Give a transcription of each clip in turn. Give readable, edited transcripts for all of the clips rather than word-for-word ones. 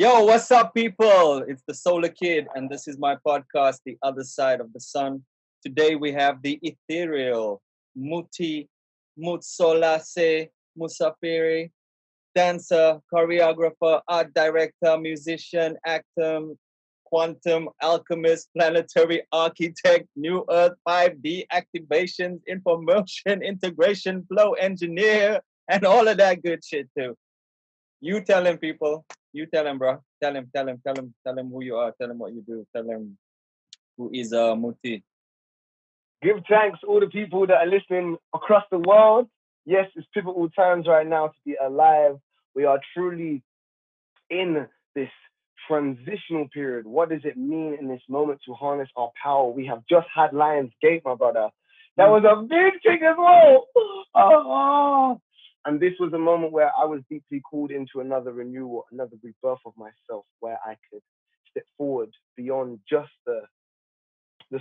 Yo, what's up, people? It's the Solar Kid, and this is my podcast, The Other Side of the Sun. Today we have the ethereal Muti Mutsolase Musafiri, dancer, choreographer, art director, musician, actor, quantum alchemist, planetary architect, new earth 5D activations, information integration, flow engineer, and all of that good shit too. You tell him, people. You tell him, bro. Tell him who you are. Tell him what you do. Tell him who is Muti. Give thanks to all the people that are listening across the world. Yes, it's pivotal times right now to be alive. We are truly in this transitional period. What does it mean in this moment to harness our power? We have just had Lion's Gate, my brother. That was a big thing as well. And this was a moment where I was deeply called into another renewal, another rebirth of myself, where I could step forward beyond just the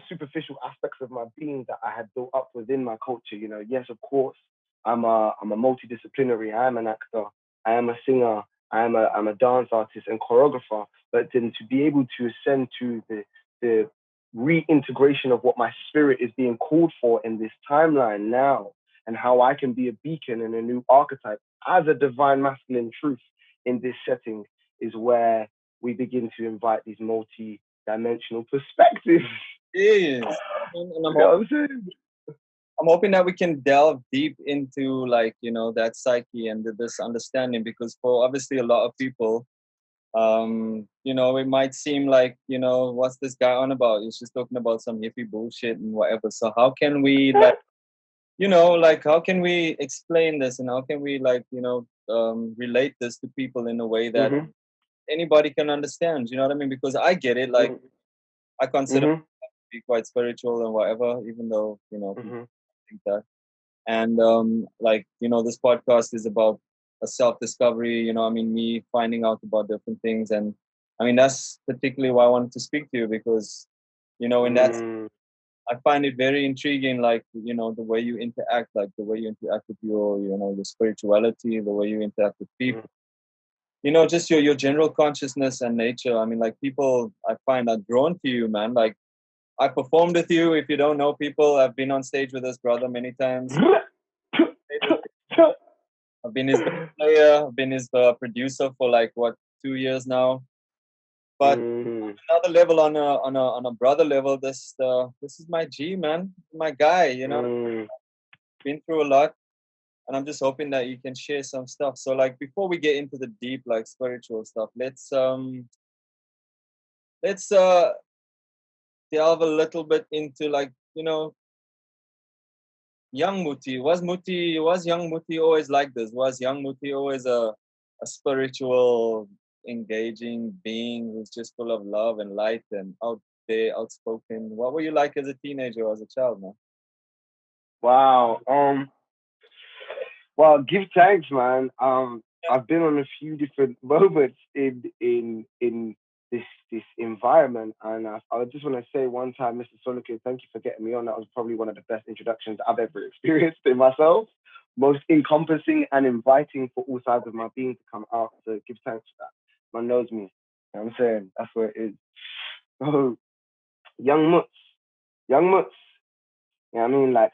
superficial aspects of my being that I had built up within my culture. You know, yes, of course, I'm a multidisciplinary. I am an actor. I am a singer. I'm a dance artist and choreographer. But then to be able to ascend to the reintegration of what my spirit is being called for in this timeline now, and how I can be a beacon and a new archetype as a divine masculine truth in this setting, is where we begin to invite these multi-dimensional perspectives. Yes. I'm hoping that we can delve deep into, like, you know, that psyche and this understanding, because for obviously a lot of people, you know, it might seem like, you know, what's this guy on about? He's just talking about some hippie bullshit and whatever. So how can we, like, you know, like, how can we explain this, and how can we, like, you know, relate this to people in a way that anybody can understand? You know what I mean? Because I get it. Like, I consider myself to be quite spiritual and whatever, even though, you know, people think that. And like, you know, this podcast is about a self-discovery. You know, I mean, me finding out about different things, and I mean, that's particularly why I wanted to speak to you, because, you know, in that, I find it very intriguing, like, you know, the way you interact, like the way you interact with your, you know, your spirituality, the way you interact with people, you know, just your general consciousness and nature. I mean, like, people I find are drawn to you, man. Like, I performed with you. If you don't know, people, I've been on stage with this brother many times. I've been his player, I've been his producer for like, what, 2 years now. But another level, on a brother level, this is my G, man, my guy. You know, been through a lot, and I'm just hoping that you can share some stuff. So, like, before we get into the deep, like, spiritual stuff, let's delve a little bit into, like, you know, young Muti. Was young Muti always like this? Was young Muti always a spiritual, engaging being who's just full of love and light and out there, outspoken? What were you like as a teenager or as a child, man? Wow. Well, give thanks, man. I've been on a few different moments in this environment, and I just want to say one time, Mr. Solarkidd, thank you for getting me on. That was probably one of the best introductions I've ever experienced in myself. Most encompassing and inviting for all sides of my being to come out. So give thanks for that. Man knows me. You know what I'm saying? That's where it is. Oh, young Muts. You know what I mean? Like,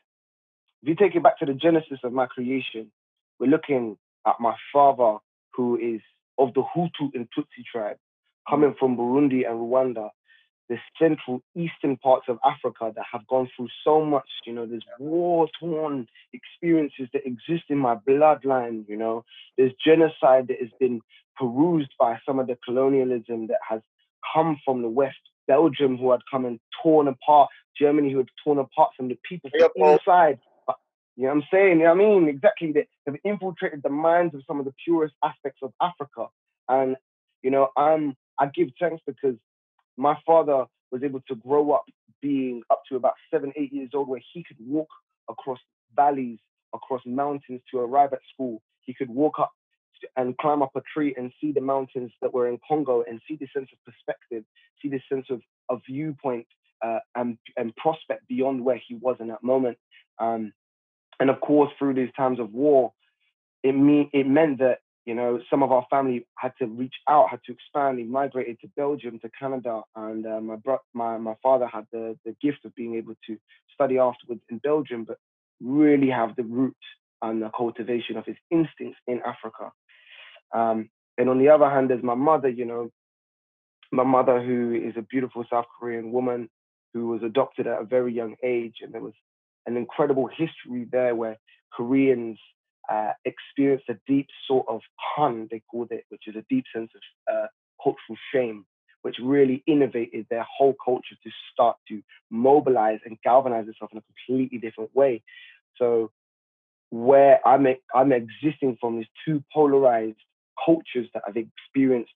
if you take it back to the genesis of my creation, we're looking at my father, who is of the Hutu and Tutsi tribe, coming from Burundi and Rwanda, the central eastern parts of Africa that have gone through so much. You know, there's war-torn experiences that exist in my bloodline. You know, there's genocide that has been perused by some of the colonialism that has come from the West. Belgium, who had come and torn apart, Germany, who had torn apart from the people from inside. You know what I'm saying? You know what I mean? Exactly. They've infiltrated the minds of some of the purest aspects of Africa. And, you know, I give thanks because my father was able to grow up being up to about 7, 8 years old, where he could walk across valleys, across mountains to arrive at school. He could walk up and climb up a tree and see the mountains that were in Congo, and see the sense of perspective, see the sense of a viewpoint and prospect beyond where he was in that moment. And of course, through these times of war, it meant that, some of our family had to reach out, had to expand. He migrated to Belgium, to Canada, and my father had the gift of being able to study afterwards in Belgium, but really have the roots and the cultivation of his instincts in Africa. And on the other hand, there's my mother, who is a beautiful South Korean woman who was adopted at a very young age. And there was an incredible history there where Koreans experienced a deep sort of hun, they called it, which is a deep sense of cultural shame, which really innovated their whole culture to start to mobilize and galvanize itself in a completely different way. So where I'm existing from these two polarized cultures that have experienced,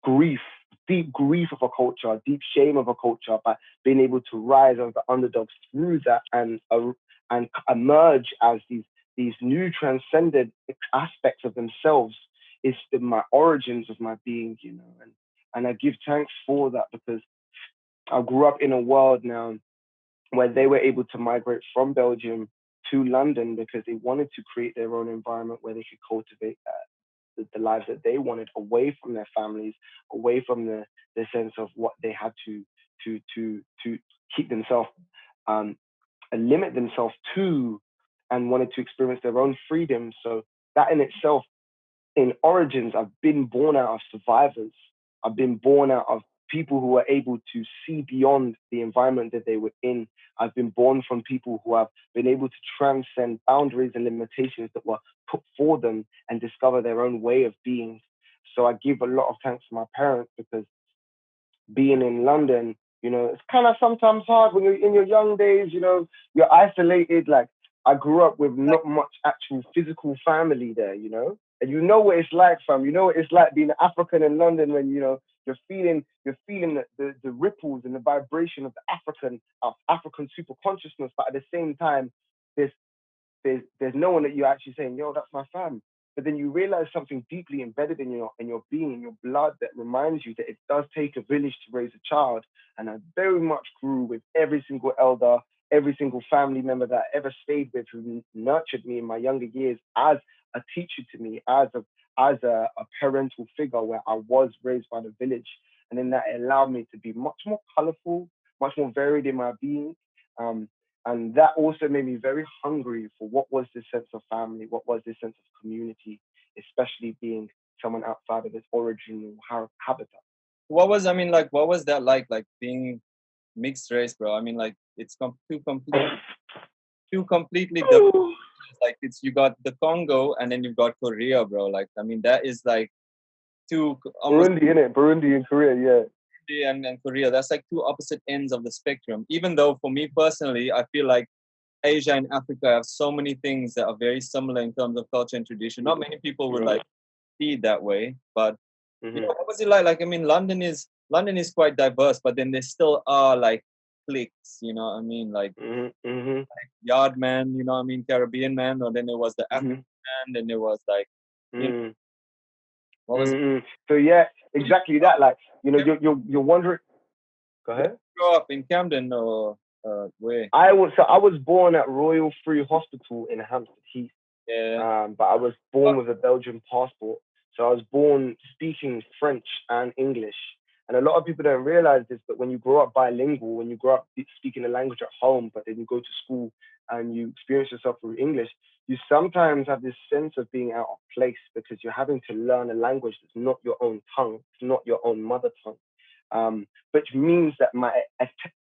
grief, deep grief of a culture, deep shame of a culture, but being able to rise as the underdogs through that and emerge as these new transcended aspects of themselves is my origins of my being, and I give thanks for that, because I grew up in a world now where they were able to migrate from Belgium to London because they wanted to create their own environment where they could cultivate the lives that they wanted, away from their families, away from the sense of what they had to keep themselves and limit themselves to, and wanted to experience their own freedom. So that in itself, in origins, I've been born out of survivors. I've been born out of people who were able to see beyond the environment that they were in. I've been born from people who have been able to transcend boundaries and limitations that were put for them and discover their own way of being. So I give a lot of thanks to my parents, because being in London, it's kind of sometimes hard when you're in your young days, you're isolated. Like, I grew up with not much actual physical family there, and you know what it's like, fam. You know what it's like being African in London when, you're feeling the ripples and the vibration of the African super consciousness, but at the same time, there's there's no one that you're actually saying, yo, that's my fam. But then you realize something deeply embedded in your being, in your blood, that reminds you that it does take a village to raise a child. And I very much grew with every single elder, every single family member that I ever stayed with, who nurtured me in my younger years as a teacher to me, as a parental figure, where I was raised by the village. And then that allowed me to be much more colorful, much more varied in my being. Um, and that also made me very hungry for what was this sense of family, what was this sense of community, especially being someone outside of its original habitat. What was that like being mixed race, bro? I mean, like, it's two completely different. Like, it's, you got the Congo and then you've got Korea, bro. Like, I mean, that is like almost Burundi, innit? Burundi and Korea, yeah. India and Korea. That's like two opposite ends of the spectrum. Even though for me personally, I feel like Asia and Africa have so many things that are very similar in terms of culture and tradition. Not many people would like see it that way, but what was it like? Like, I mean, London is quite diverse, but then there still are like cliques. You know what I mean? Like, Yard Man. You know what I mean? Caribbean Man, or then there was the African Man, then there was like, you know, what was it? So yeah, exactly that. Like, you're wondering. Go ahead. Grow up in Camden or where? I was born at Royal Free Hospital in Hampstead Heath. Yeah. But I was born with a Belgian passport. So I was born speaking French and English. And a lot of people don't realize this, but when you grow up bilingual, when you grow up speaking a language at home, but then you go to school and you experience yourself through English, you sometimes have this sense of being out of place, because you're having to learn a language that's not your own tongue, it's not your own mother tongue. Which means that my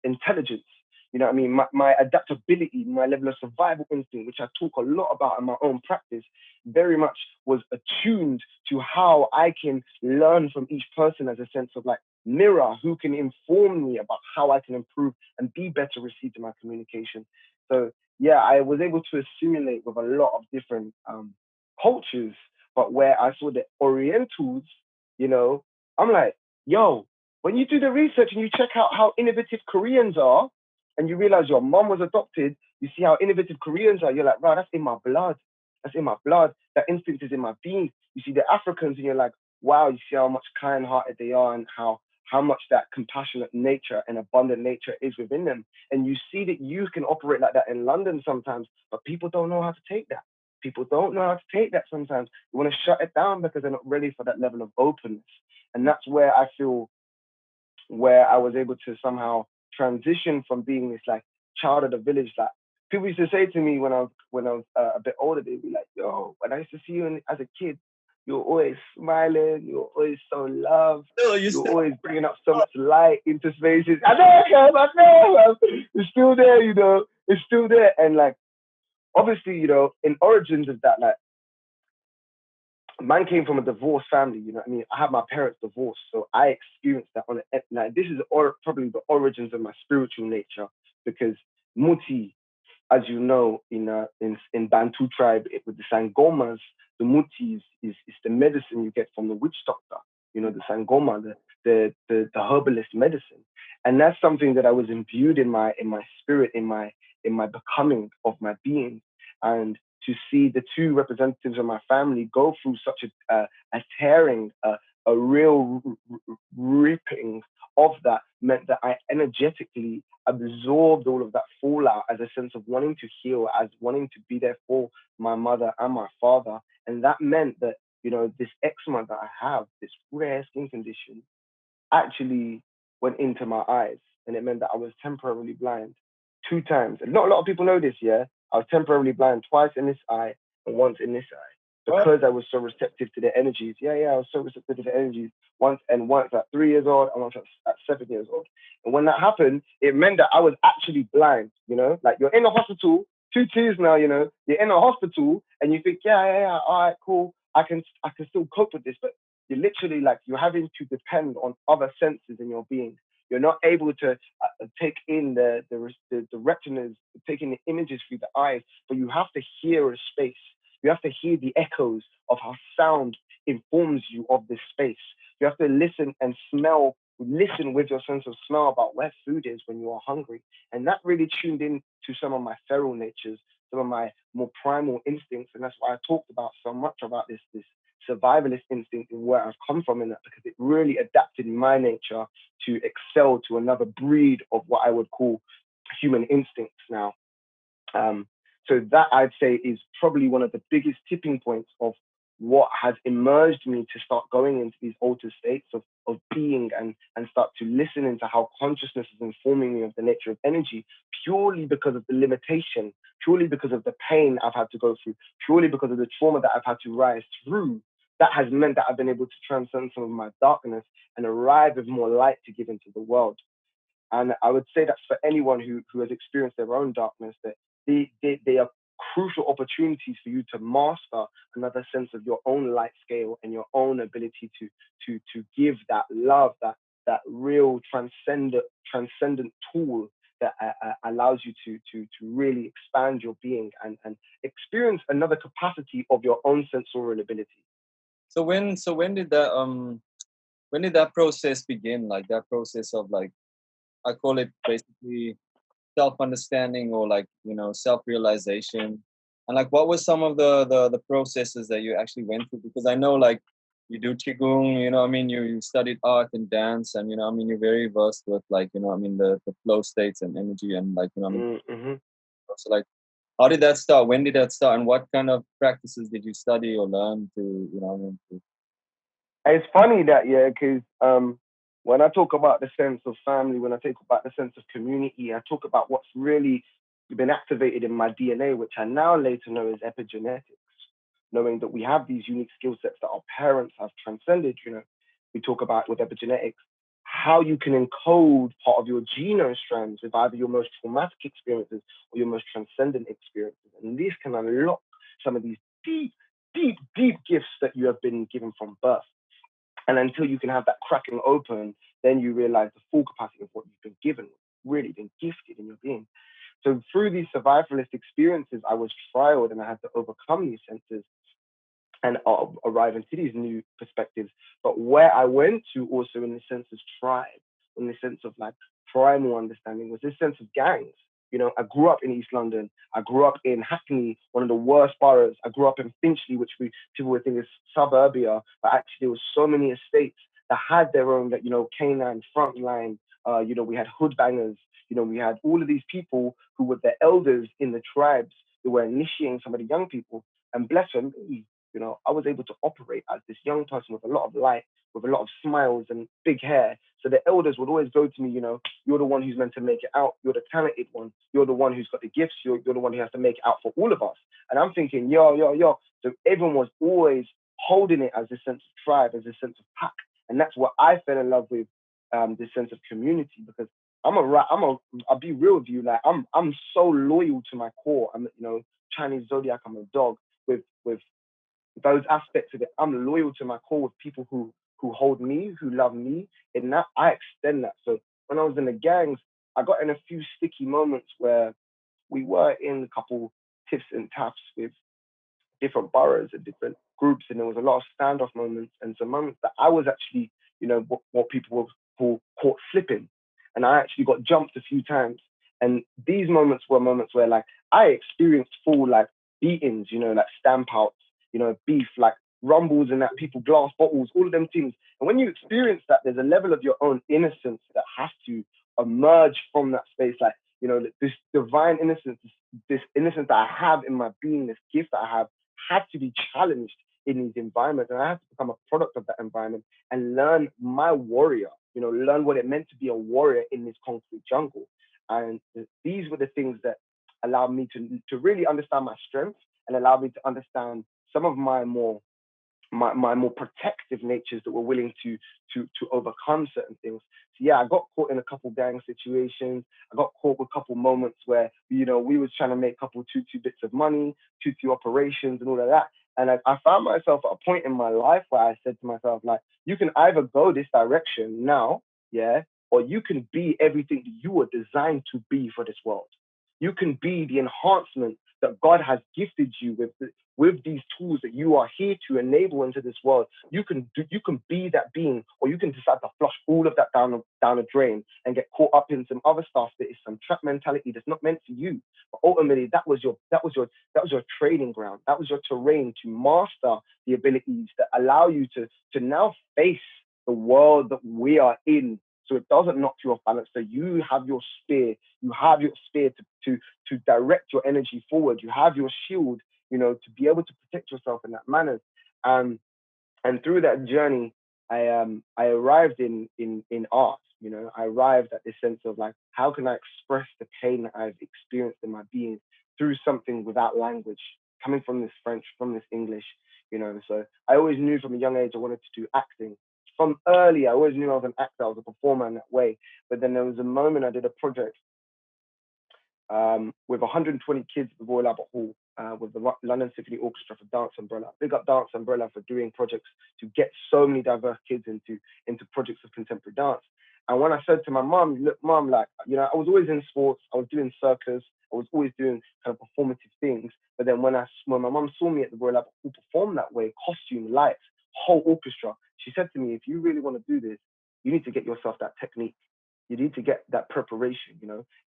intelligence, what I mean, my adaptability, my level of survival instinct, which I talk a lot about in my own practice, very much was attuned to how I can learn from each person, as a sense of like mirror who can inform me about how I can improve and be better received in my communication. So yeah, I was able to assimilate with a lot of different cultures, but where I saw the Orientals, I'm like, yo, when you do the research and you check out how innovative Koreans are, and you realize your mom was adopted, you see how innovative Koreans are, you're like, wow, that's in my blood. That's in my blood. That instinct is in my being. You see the Africans and you're like, wow, you see how much kind-hearted they are, and how much that compassionate nature and abundant nature is within them. And you see that you can operate like that in London sometimes, but people don't know how to take that. people don't know how to take that sometimes. They want to shut it down because they're not ready for that level of openness. And that's where I feel where I was able to somehow transition from being this like child of the village. Like people used to say to me when I was a bit older, they'd be like, "Yo, when I used to see you as a kid, you're always smiling, you're always so loved, No, you you're still. always bringing up so much light into spaces." I know, Kev, I know, man. It's still there, it's still there. And like obviously, in origins of that, like man came from a divorced family, you know what I mean? I had my parents divorced, so I experienced that like this is probably the origins of my spiritual nature because Muti, as you know, in Bantu tribe with the Sangomas, the Muti is the medicine you get from the witch doctor, the Sangoma, the herbalist medicine. And that's something that I was imbued in my spirit, in my becoming of my being. And to see the two representatives of my family go through such a tearing, a real ripping of that meant that I energetically absorbed all of that fallout as a sense of wanting to heal, as wanting to be there for my mother and my father. And that meant that, this eczema that I have, this rare skin condition, actually went into my eyes. And it meant that I was temporarily blind 2 times. And not a lot of people know this, yeah? I was temporarily blind twice in this eye and once in this eye What? because I was so receptive to their energies. Yeah, I was so receptive to their energies once at 3 years old and once at 7 years old. And when that happened, it meant that I was actually blind, like you're in the hospital, 2 2s now, you're in a hospital and you think, yeah, all right, cool. I can still cope with this, but you're literally like you're having to depend on other senses in your being. You're not able to take in the retinas, take in the images through the eyes, but you have to hear a space. You have to hear the echoes of how sound informs you of this space. You have to listen with your sense of smell about where food is when you are hungry. And that really tuned in to some of my feral natures, some of my more primal instincts. And that's why I talked about so much about this survivalist instinct and where I've come from in that, because it really adapted my nature to excel to another breed of what I would call human instincts now. Um, so that I'd say is probably one of the biggest tipping points of what has emerged me to start going into these altered states of being and start to listen into how consciousness is informing me of the nature of energy purely because of the limitation, purely because of the pain I've had to go through, purely because of the trauma that I've had to rise through. That has meant that I've been able to transcend some of my darkness and arrive with more light to give into the world. And I would say that's for anyone who has experienced their own darkness, that they are crucial opportunities for you to master another sense of your own light scale and your own ability to give that love, that real transcendent tool that allows you to really expand your being and experience another capacity of your own sensorial ability. When did that process begin? Like that process of like, I call it basically self-understanding or like, self-realization. And like, what were some of the processes that you actually went through? Because I know like you do qigong, you studied art and dance, and you're very versed with like, the flow states and energy and like, Mm-hmm. so like, how did that start? When did that start? And what kind of practices did you study or learn to, It's funny that, yeah, because when I talk about the sense of family, when I talk about the sense of community, I talk about what's really been activated in my DNA, which I now later know is epigenetics, knowing that we have these unique skill sets that our parents have transcended. We talk about with epigenetics how you can encode part of your genome strands with either your most traumatic experiences or your most transcendent experiences. And these can unlock some of these deep, deep, deep gifts that you have been given from birth. And until you can have that cracking open, then you realize the full capacity of what you've been given, really been gifted in your being. So through these survivalist experiences, I was trialed and I had to overcome these senses and arrive into these new perspectives. But where I went to also in the sense of tribe, in the sense of like primal understanding, was this sense of gangs. I grew up in East London. I grew up in Hackney, one of the worst boroughs. I grew up in Finchley, which people would think is suburbia, but actually there was so many estates that had their own, that canine, frontline. We had hood bangers. We had all of these people who were the elders in the tribes who were initiating some of the young people. And bless her, I was able to operate as this young person with a lot of light, with a lot of smiles and big hair. So the elders would always go to me, you're the one who's meant to make it out. You're the talented one. You're the one who's got the gifts. You're the one who has to make it out for all of us. And I'm thinking, yo, yo, yo. So everyone was always holding it as a sense of tribe, as a sense of pack. And that's what I fell in love with, this sense of community, because I'll be real with you. Like I'm so loyal to my core. I'm, Chinese zodiac. I'm a dog with those aspects of it. I'm loyal to my core with people who hold me, who love me, and that I extend that. So when I was in the gangs, I got in a few sticky moments where we were in a couple tiffs and taps with different boroughs and different groups, and there was a lot of standoff moments and some moments that I was actually, what people would call caught slipping, and I actually got jumped a few times. And these moments were moments where like I experienced full like beatings, like stamp outs, beef, like rumbles and that people glass bottles, all of them things. And when you experience that, there's a level of your own innocence that has to emerge from that space, like this divine innocence, this innocence that I have in my being, this gift that I have, had to be challenged in these environments, and I had to become a product of that environment and learn my warrior, learn what it meant to be a warrior in this concrete jungle. And these were the things that allowed me to really understand my strengths and allowed me to understand some of my more protective natures that were willing to overcome certain things. So yeah, I got caught in a couple gang situations. I got caught with a couple moments where we was trying to make a couple two bits of money, two operations, and all of that. And I found myself at a point in my life where I said to myself, like, you can either go this direction now, yeah, or you can be everything that you were designed to be for this world. You can be the enhancement that God has gifted you with these tools that you are here to enable into this world. You can be that being, or you can decide to flush all of that down a drain and get caught up in some other stuff that is some trap mentality that's not meant for you. But ultimately, that was your training ground. That was your terrain to master the abilities that allow you to now face the world that we are in. So it doesn't knock you off balance. So you have your spear. You have your spear to direct your energy forward. You have your shield, to be able to protect yourself in that manner. And through that journey, I arrived in art. I arrived at this sense of like, how can I express the pain that I've experienced in my being through something without language, coming from this French, from this English. So I always knew from a young age I wanted to do acting. From early, I always knew I was an actor, I was a performer in that way. But then there was a moment I did a project with 120 kids at the Royal Albert Hall, with the London Symphony Orchestra for Dance Umbrella. Big up Dance Umbrella for doing projects to get so many diverse kids into projects of contemporary dance. And when I said to my mom, look, mom, like, I was always in sports, I was doing circus, I was always doing kind of performative things. But then when my mom saw me at the Royal Albert Hall perform that way, costume, lights, whole orchestra, she said to me, if you really want to do this, you need to get yourself that technique. You need to get that preparation,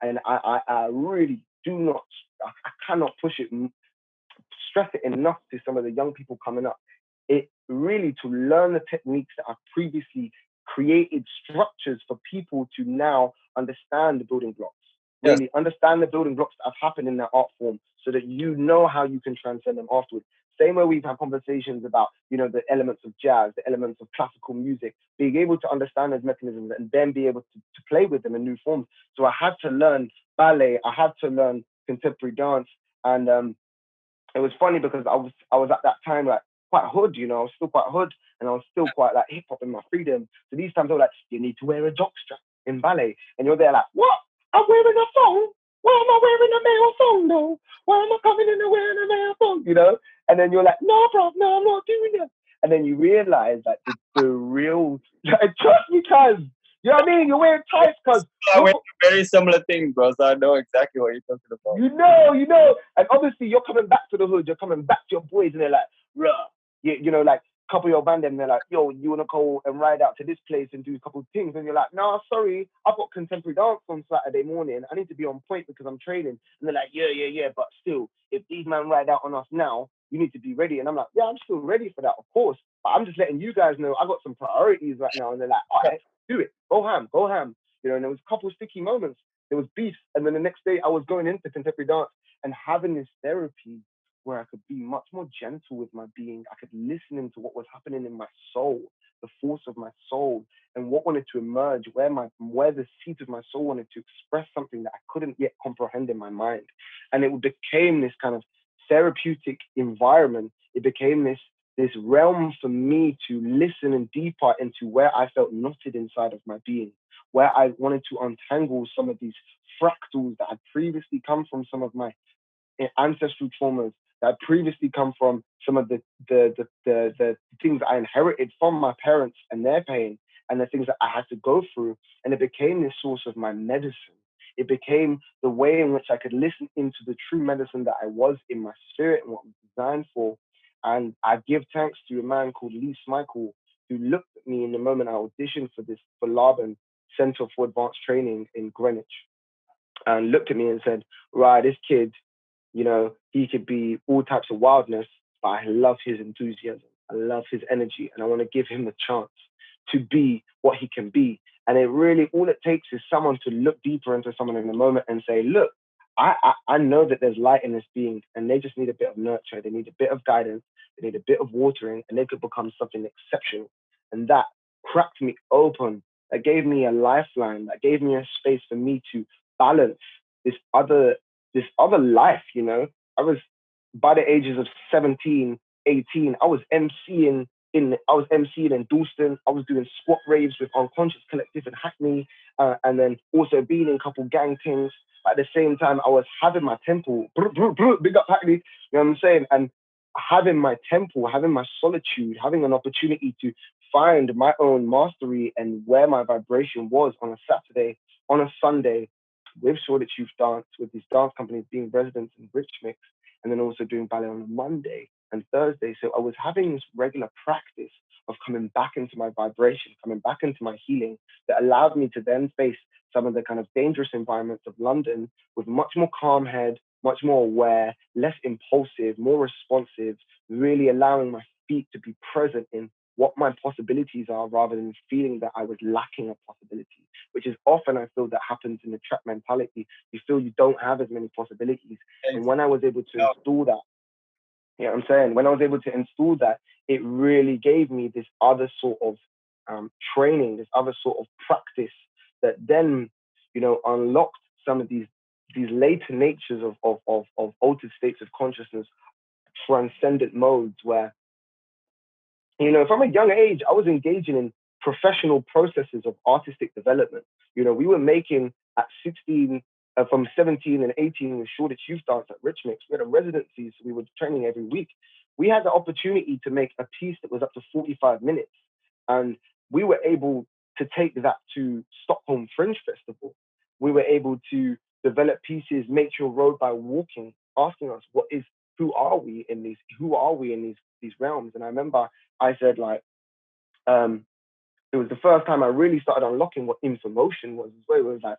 And I really do not, I cannot push it, stress it enough to some of the young people coming up. It really to learn the techniques that I've previously created structures for people to now understand the building blocks. Yes. Really understand the building blocks that have happened in that art form so that you know how you can transcend them afterwards. Same way we've had conversations about, the elements of jazz, the elements of classical music, being able to understand those mechanisms and then be able to play with them in new forms. So I had to learn ballet, I had to learn contemporary dance. And it was funny because I was at that time like quite hood, I was still quite hood, and I was still quite like hip hop in my freedom. So these times I was like, you need to wear a jockstrap in ballet. And you're there like, what? I'm wearing a thong? Why am I wearing a male thong though? Why am I coming in and wearing a male thong? And then you're like, no, bro, no, I'm not doing that. And then you realize that the real, trust me, cuz, you know what I mean? You're wearing tights, cuz. I went through very similar thing, bro. So I know exactly what you're talking about. And obviously you're coming back to the hood, you're coming back to your boys, and they're like, bruh, like a couple of your band, and they're like, yo, you wanna go and ride out to this place and do a couple of things? And you're like, no, sorry, I've got contemporary dance on Saturday morning. I need to be on point because I'm training. And they're like, yeah, but still, if these men ride out on us now, you need to be ready. And I'm like, yeah, I'm still ready for that, of course. But I'm just letting you guys know I got some priorities right now. And they're like, all right, do it, go ham. And there was a couple of sticky moments. There was beef, and then the next day I was going into contemporary dance and having this therapy where I could be much more gentle with my being. I could listen into what was happening in my soul, the force of my soul, and what wanted to emerge, where the seat of my soul wanted to express something that I couldn't yet comprehend in my mind. And it became this kind of therapeutic environment. It became this realm for me to listen and deeper into where I felt knotted inside of my being, where I wanted to untangle some of these fractals that had previously come from some of my ancestral traumas, that had previously come from some of the things I inherited from my parents and their pain, and the things that I had to go through. And it became this source of my medicine. It became the way in which I could listen into the true medicine that I was in my spirit and what I was designed for. And I give thanks to a man called Lee Michael, who looked at me in the moment I auditioned for Laban Center for Advanced Training in Greenwich, and looked at me and said, right, this kid, he could be all types of wildness, but I love his enthusiasm. I love his energy, and I want to give him the chance to be what he can be. And it really, all it takes is someone to look deeper into someone in the moment and say, look, I know that there's light in this being, and they just need a bit of nurture. They need a bit of guidance. They need a bit of watering, and they could become something exceptional. And that cracked me open. That gave me a lifeline. That gave me a space for me to balance this other life. I was, by the ages of 17, 18, I was emceeing in Dalston. I was doing squat raves with Unconscious Collective in Hackney, and then also being in a couple gang things. At the same time, I was having my temple, big up Hackney, you know what I'm saying? And having my temple, having my solitude, having an opportunity to find my own mastery and where my vibration was on a Saturday, on a Sunday, with Shoreditch Youth Dance, with these dance companies being residents in Rich Mix, and then also doing ballet on a Monday and Thursday. So I was having this regular practice of coming back into my vibration, coming back into my healing, that allowed me to then face some of the kind of dangerous environments of London with much more calm head, much more aware, less impulsive, more responsive, really allowing my feet to be present in what my possibilities are rather than feeling that I was lacking a possibility, which is often I feel that happens in the trap mentality. You feel you don't have as many possibilities. And when I was able to install that, you know what I'm saying? When I was able to install that, it really gave me this other sort of training, this other sort of practice that then, unlocked some of these later natures of altered states of consciousness, transcendent modes where, from a young age, I was engaging in professional processes of artistic development. We were making at 16, from 17 and 18 with Shoreditch Youth Dance at Rich Mix. We had a residency, so we were training every week. We had the opportunity to make a piece that was up to 45 minutes. And we were able to take that to Stockholm Fringe Festival. We were able to develop pieces, Make Your Road by Walking, asking us, who are we in these realms? And I remember I said, it was the first time I really started unlocking what information was. Where it was like,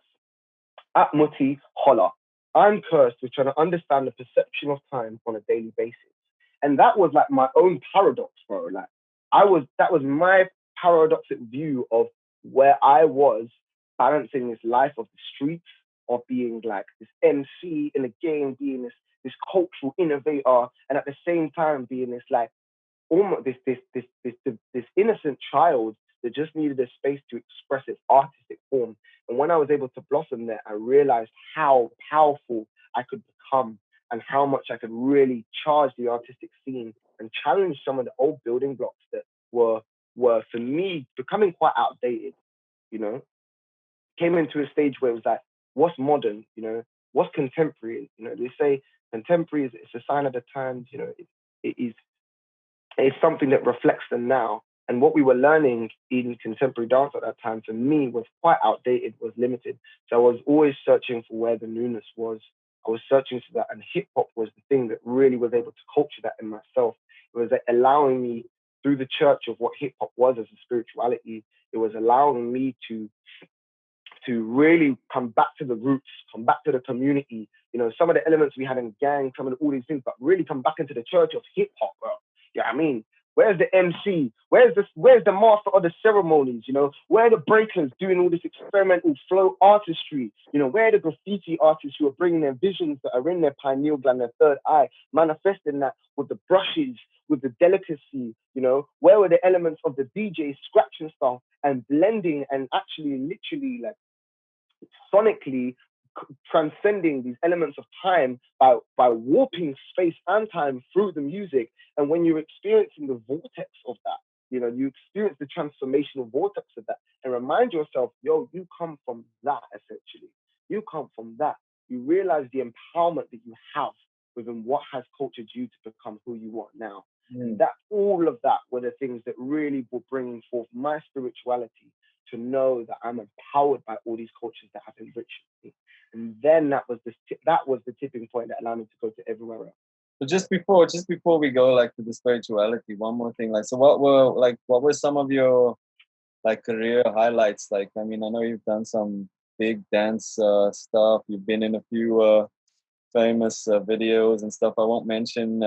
at Muti, holla. I'm cursed with trying to understand the perception of time on a daily basis. And that was like my own paradox, bro. That was my paradoxic view of where I was balancing this life of the streets, of being like this MC in the game, being this cultural innovator, and at the same time being this like almost this innocent child that just needed a space to express its artistic form. And when I was able to blossom there, I realized how powerful I could become and how much I could really charge the artistic scene and challenge some of the old building blocks that were for me becoming quite outdated. Came into a stage where it was like, what's modern? What's contemporary? They say contemporary is a sign of the times. It's something that reflects the now. And what we were learning in contemporary dance at that time, for me, was quite outdated, was limited. So I was always searching for where the newness was. I was searching for that. And hip hop was the thing that really was able to culture that in myself. It was allowing me, through the church of what hip hop was as a spirituality, it was allowing me to really come back to the roots, come back to the community. Some of the elements we had in gang, some of all these things, but really come back into the church of hip hop, bro. Yeah, I mean, Where's the MC? Where's the master of the ceremonies? You know, where are the breakers doing all this experimental flow artistry? You know, where are the graffiti artists who are bringing their visions that are in their pineal gland, their third eye, manifesting that with the brushes, with the delicacy? You know, where were the elements of the DJ scratching stuff and blending and actually literally like sonically transcending these elements of time by warping space and time through the music. And when you're experiencing the vortex of that, you know, you experience the transformational vortex of that and remind yourself, yo, you come from that essentially. You come from that. You realize the empowerment that you have within what has cultured you to become who you are now. And that all of that were the things that really were bringing forth my spirituality to know that I'm empowered by all these cultures that have enriched me. And then that was the tipping point that allowed me to go to everywhere else. So just before we go like to the spirituality, one more thing. Like, so what were some of your like career highlights? Like, I mean, I know you've done some big dance stuff. You've been in a few famous videos and stuff. I won't mention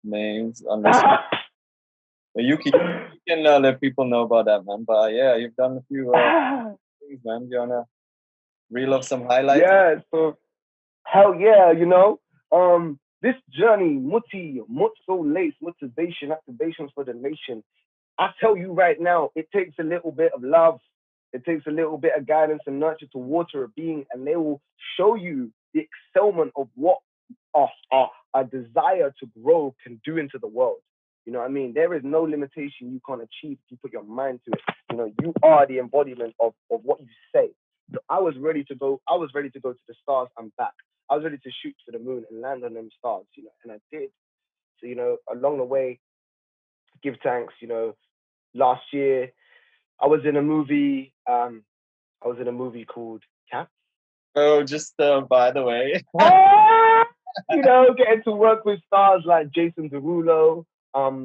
names unless you can let people know about that, man. But yeah, you've done a few things, man. You wanna reel off some highlights? Yeah, so hell yeah, you know. This journey, Muti, Mutso Lace, motivation, activations for the nation. I tell you right now, it takes a little bit of love. It takes a little bit of guidance and nurture to water a being, and they will show you the excelment of what a desire to grow can do into the world. You know what I mean? There is no limitation you can't achieve if you put your mind to it. You know, you are the embodiment of what you say. So I was ready to go to the stars and back. I was ready to shoot to the moon and land on them stars, you know, and I did. So, you know, along the way, give thanks, you know, last year I was in a movie, called Cats. Oh, just by the way. You know, getting to work with stars like Jason Derulo,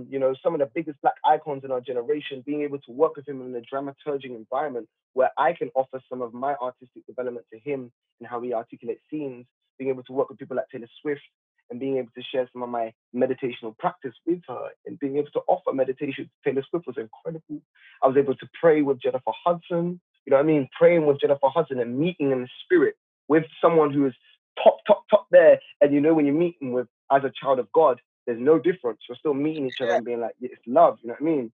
you know, some of the biggest black icons in our generation, being able to work with him in a dramaturgic environment where I can offer some of my artistic development to him and how he articulates scenes, being able to work with people like Taylor Swift and being able to share some of my meditational practice with her and being able to offer meditation to Taylor Swift was incredible. I was able to pray with Jennifer Hudson, you know what I mean? Praying with Jennifer Hudson and meeting in the spirit with someone who is top there. And you know, when you're meeting with as a child of God, there's no difference. We're still meeting each other and being like, yeah, it's love, you know what I mean?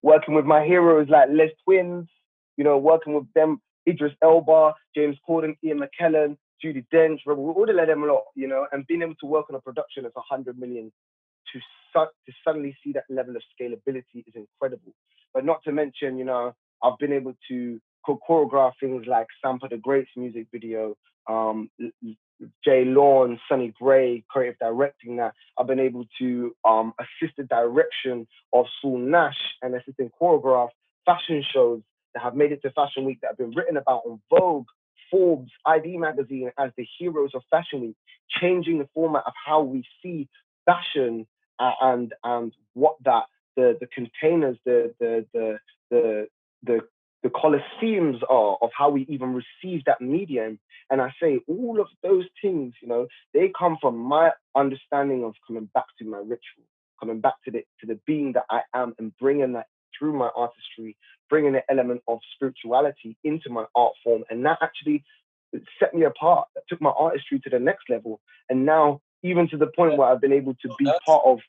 Working with my heroes like Les Twins, you know, working with them, Idris Elba, James Corden, Ian McKellen, Judi Dench, Rebel, all of them a lot, you know, and being able to work on a production that's 100 million to suddenly see that level of scalability is incredible. But not to mention, you know, I've been able to choreograph things like Sampa the Great's music video, Jay Lawn, Sonny Gray, creative directing that. I've been able to assist the direction of Saul Nash and assisting choreograph fashion shows that have made it to Fashion Week that have been written about on Vogue, Forbes, ID magazine as the heroes of Fashion Week, changing the format of how we see fashion and what that the containers, the coliseums are of how we even receive that medium. And I say all of those things, you know, they come from my understanding of coming back to my ritual, coming back to the being that I am, and bringing that through my artistry, bringing the element of spirituality into my art form. And that actually set me apart. That took my artistry to the next level. And now, even to the point where I've been able to be part of,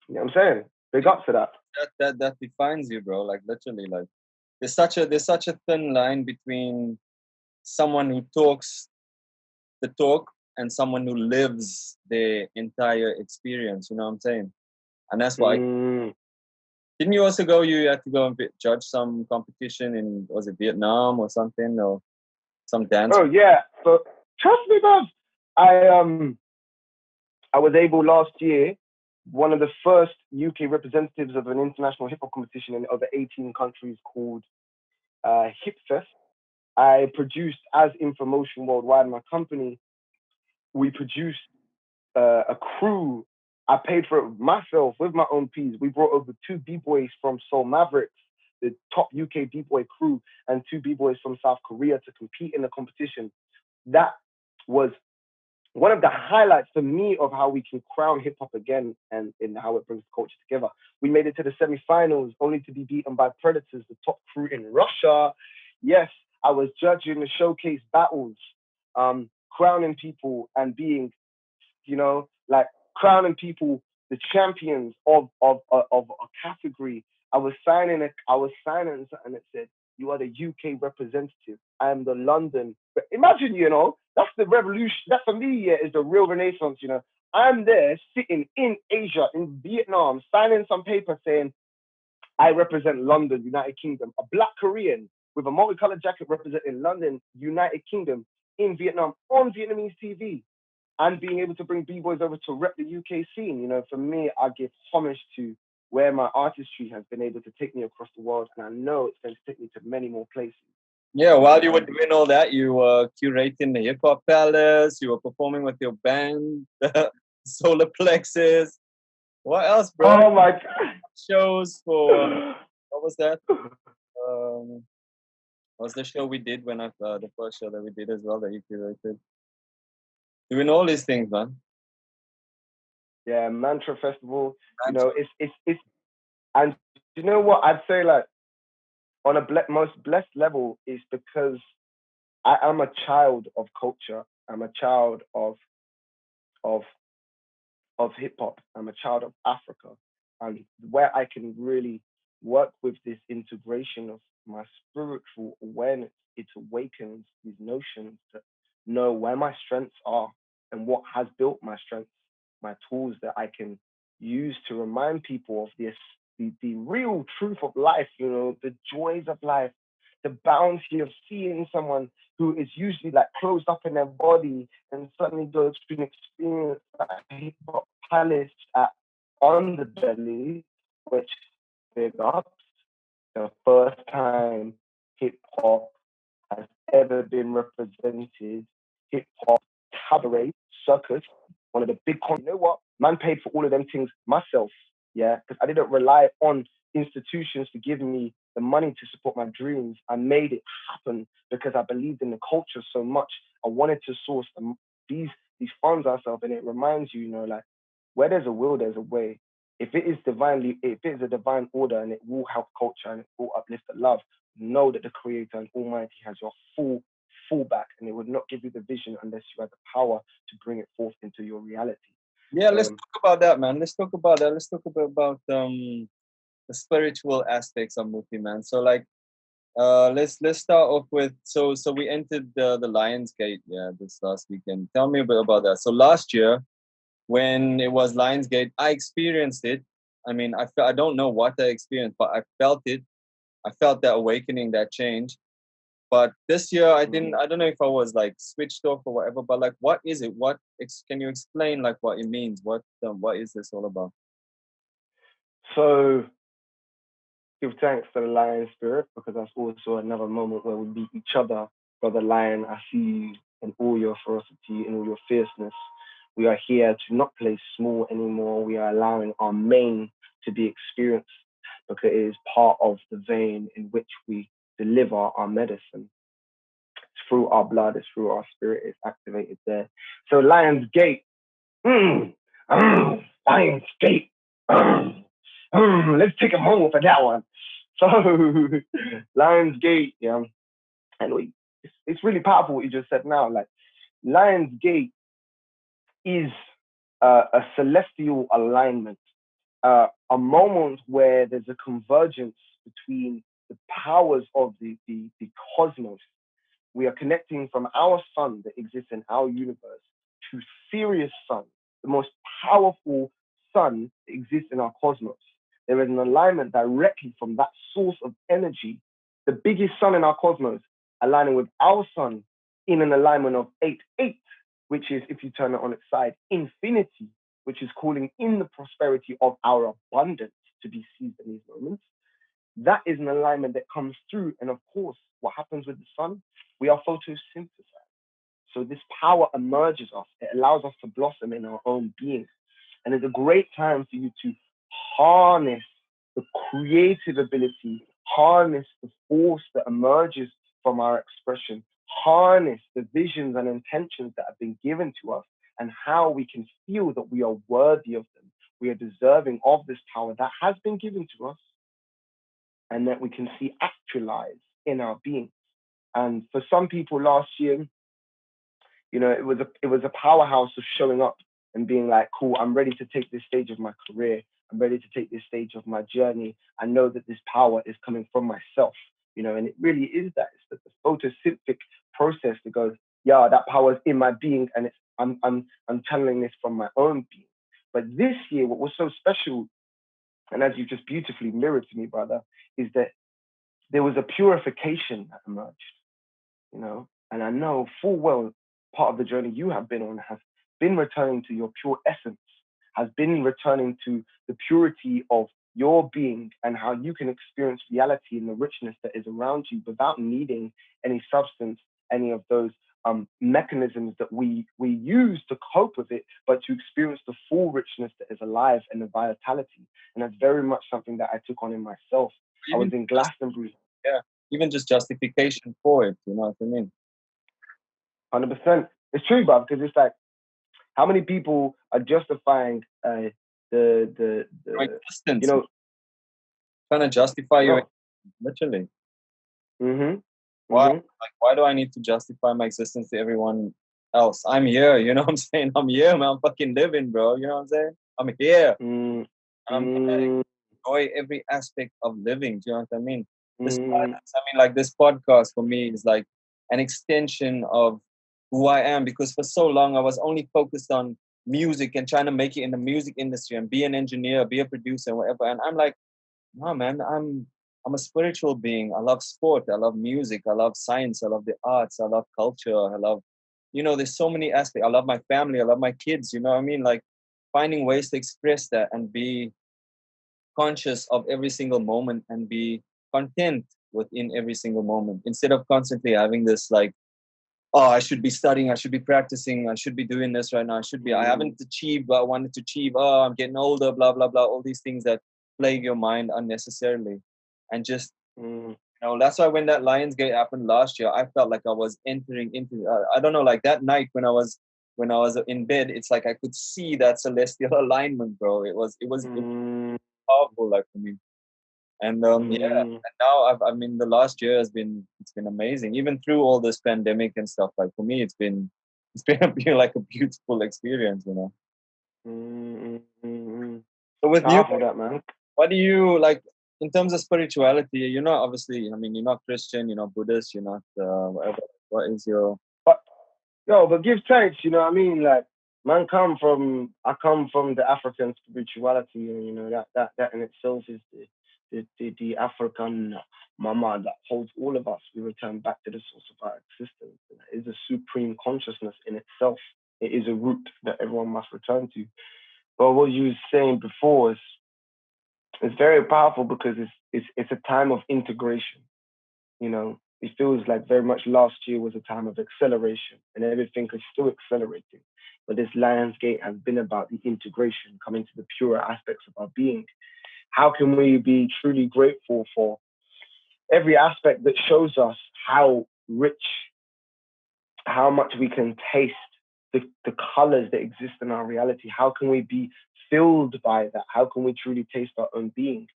you know what I'm saying? Big up for that. That defines you, bro. Like literally, like there's such a thin line between someone who talks the talk and someone who lives the entire experience. You know what I'm saying? And that's why. Didn't you also go? You had to go and judge some competition in, was it Vietnam or something, or some dance? Oh yeah. So trust me, man. I was able last year, one of the first UK representatives of an international hip hop competition in over 18 countries called Hipfest. I produced as Infomotion Worldwide, my company. We produced a crew. I paid for it myself with my own P's. We brought over 2 B-boys from Soul Mavericks, the top UK B-boy crew, and 2 B-boys from South Korea to compete in the competition. That was one of the highlights for me of how we can crown hip hop again and in how it brings culture together. We made it to the semifinals only to be beaten by Predators, the top crew in Russia. Yes, I was judging the showcase battles, crowning people and being, like crowning people the champions of a category. I was signing something that said, "You are the UK representative. I am the London." Imagine, that's the revolution. That for me, yeah, is the real renaissance. I'm there sitting in Asia, in Vietnam, signing some paper saying I represent London, United Kingdom. A black Korean with a multicolored jacket representing London, United Kingdom, in Vietnam on Vietnamese TV, and being able to bring b-boys over to rep the UK scene. For me, I give homage to where my artistry has been able to take me across the world, and I know it's going to take me to many more places. Yeah, while you were doing all that, you were curating the Hip Hop Palace, you were performing with your band, Solar Plexus. What else, bro? Oh my God. Shows for, what was that? What was the show we did the first show that we did as well that you curated? Doing all these things, man. Yeah, Mantra Festival. It's and you know what I'd say, like, on a most blessed level is because I am a child of culture. I'm a child of of hip hop. I'm a child of Africa, and where I can really work with this integration of my spiritual awareness, it awakens these notions to know where my strengths are and what has built my strengths, my tools that I can use to remind people of this, the real truth of life, the joys of life, the bounty of seeing someone who is usually like closed up in their body and suddenly goes through an experience at hip hop palace on the belly, which big ups, the first time hip hop has ever been represented. Hip hop, cabaret, circus, one of the big You know what? Man paid for all of them things myself, yeah, because I didn't rely on institutions to give me the money to support my dreams. I made it happen because I believed in the culture so much. I wanted to source these funds ourselves, and it reminds you, like, where there's a will, there's a way. If it is a divine order and it will help culture and it will uplift the love, know that the Creator and Almighty has your full back, and it would not give you the vision unless you have the power to bring it forth into your reality. Yeah, let's talk about that, man. Let's talk about that. Let's talk about the spiritual aspects of Muti, man. So like, let's start off with so we entered the Lions Gate, yeah, this last weekend. Tell me a bit about that. So last year, when it was Lions Gate, I experienced it. I mean, I don't know what I experienced, but I felt it. I felt that awakening, that change. But this year, I didn't. I don't know if I was like switched off or whatever. But like, what is it? Can you explain like what it means? What is this all about? So, give thanks to the Lion Spirit, because that's also another moment where we beat each other. Brother Lion, I see you in all your ferocity, in all your fierceness. We are here to not play small anymore. We are allowing our main to be experienced, because it is part of the vein in which we deliver our medicine. It's through our blood, it's through our spirit, it's activated there. So Lion's Gate, Lion's Gate, let's take him home for that one. So Lion's Gate, yeah, and it's really powerful what you just said now. Like, Lion's Gate is a celestial alignment, a moment where there's a convergence between the powers of the cosmos. We are connecting from our sun that exists in our universe to Sirius sun, the most powerful sun that exists in our cosmos. There is an alignment directly from that source of energy, the biggest sun in our cosmos, aligning with our sun in an alignment of 8-8, which is, if you turn it on its side, infinity, which is calling in the prosperity of our abundance to be seized in these moments. That is an alignment that comes through. And of course, what happens with the sun? We are photosynthesized. So this power emerges us. It allows us to blossom in our own being. And it's a great time for you to harness the creative ability, harness the force that emerges from our expression, harness the visions and intentions that have been given to us and how we can feel that we are worthy of them. We are deserving of this power that has been given to us and that we can see actualized in our being. And for some people last year, it was a powerhouse of showing up and being like, cool, I'm ready to take this stage of my career. I'm ready to take this stage of my journey. I know that this power is coming from myself, and it really is that. It's the photosynthetic process that goes, yeah, that power is in my being, and I'm channeling this from my own being. But this year, what was so special, and as you just beautifully mirrored to me, brother, is that there was a purification that emerged, and I know full well part of the journey you have been on has been returning to your pure essence, has been returning to the purity of your being and how you can experience reality and the richness that is around you without needing any substance, any of those mechanisms that we use to cope with it, but to experience the full richness that is alive and the vitality. And that's very much something that I took on in myself. I was in Glastonbury. Yeah, even just justification for it, you know what I mean? 100%. It's true, bro, because it's like, how many people are justifying the existence, trying to justify your literally. Why do I need to justify my existence to everyone else? I'm here, you know what I'm saying? I'm here, man. I'm fucking living, bro. You know what I'm saying? I'm here. And I'm gonna enjoy every aspect of living. Do you know what I mean? Like this podcast for me is like an extension of who I am, because for so long I was only focused on music and trying to make it in the music industry and be an engineer, be a producer, whatever. And I'm like, no, man, I'm a spiritual being. I love sport. I love music. I love science. I love the arts. I love culture. I love, there's so many aspects. I love my family. I love my kids. You know what I mean? Like finding ways to express that and be conscious of every single moment and be content within every single moment instead of constantly having this like, oh, I should be studying, I should be practicing, I should be doing this right now, I haven't achieved what I wanted to achieve, oh, I'm getting older, blah, blah, blah, all these things that plague your mind unnecessarily. And just, that's why when that Lionsgate happened last year, I felt like I was entering into, I don't know, like that night when I was in bed, it's like I could see that celestial alignment, bro. It was powerful, like for me. And and now the last year it's been amazing, even through all this pandemic and stuff. Like for me, it's been like a beautiful experience, So with you, that, man. What do you like in terms of spirituality? You're not obviously, you're not Christian, you're not Buddhist, you're not whatever. What is your? But give thanks. You know what I mean? Like, man, I come from the African spirituality, and that in itself is the African mama that holds all of us. We return back to the source of our existence. It is a supreme consciousness in itself. It is a root that everyone must return to. But what you were saying before is very powerful because it's a time of integration. It feels like very much last year was a time of acceleration and everything is still accelerating. But this Lionsgate has been about the integration, coming to the purer aspects of our being. How can we be truly grateful for every aspect that shows us how rich, how much we can taste the colors that exist in our reality? How can we be filled by that? How can we truly taste our own being?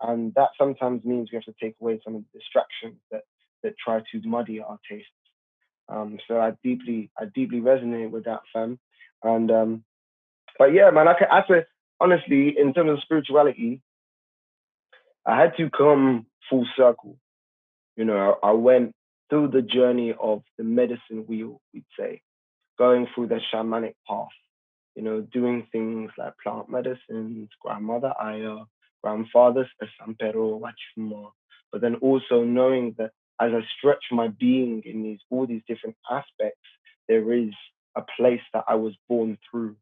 And that sometimes means we have to take away some of the distractions that try to muddy our tastes. So I deeply resonate with that, fam. And but yeah, man, I say honestly, in terms of spirituality, I had to come full circle. I went through the journey of the medicine wheel, we'd say, going through the shamanic path, doing things like plant medicines, grandmother Aya, grandfather's Sampero, Wachuma, but then also knowing that as I stretch my being in all these different aspects, there is a place that I was born through,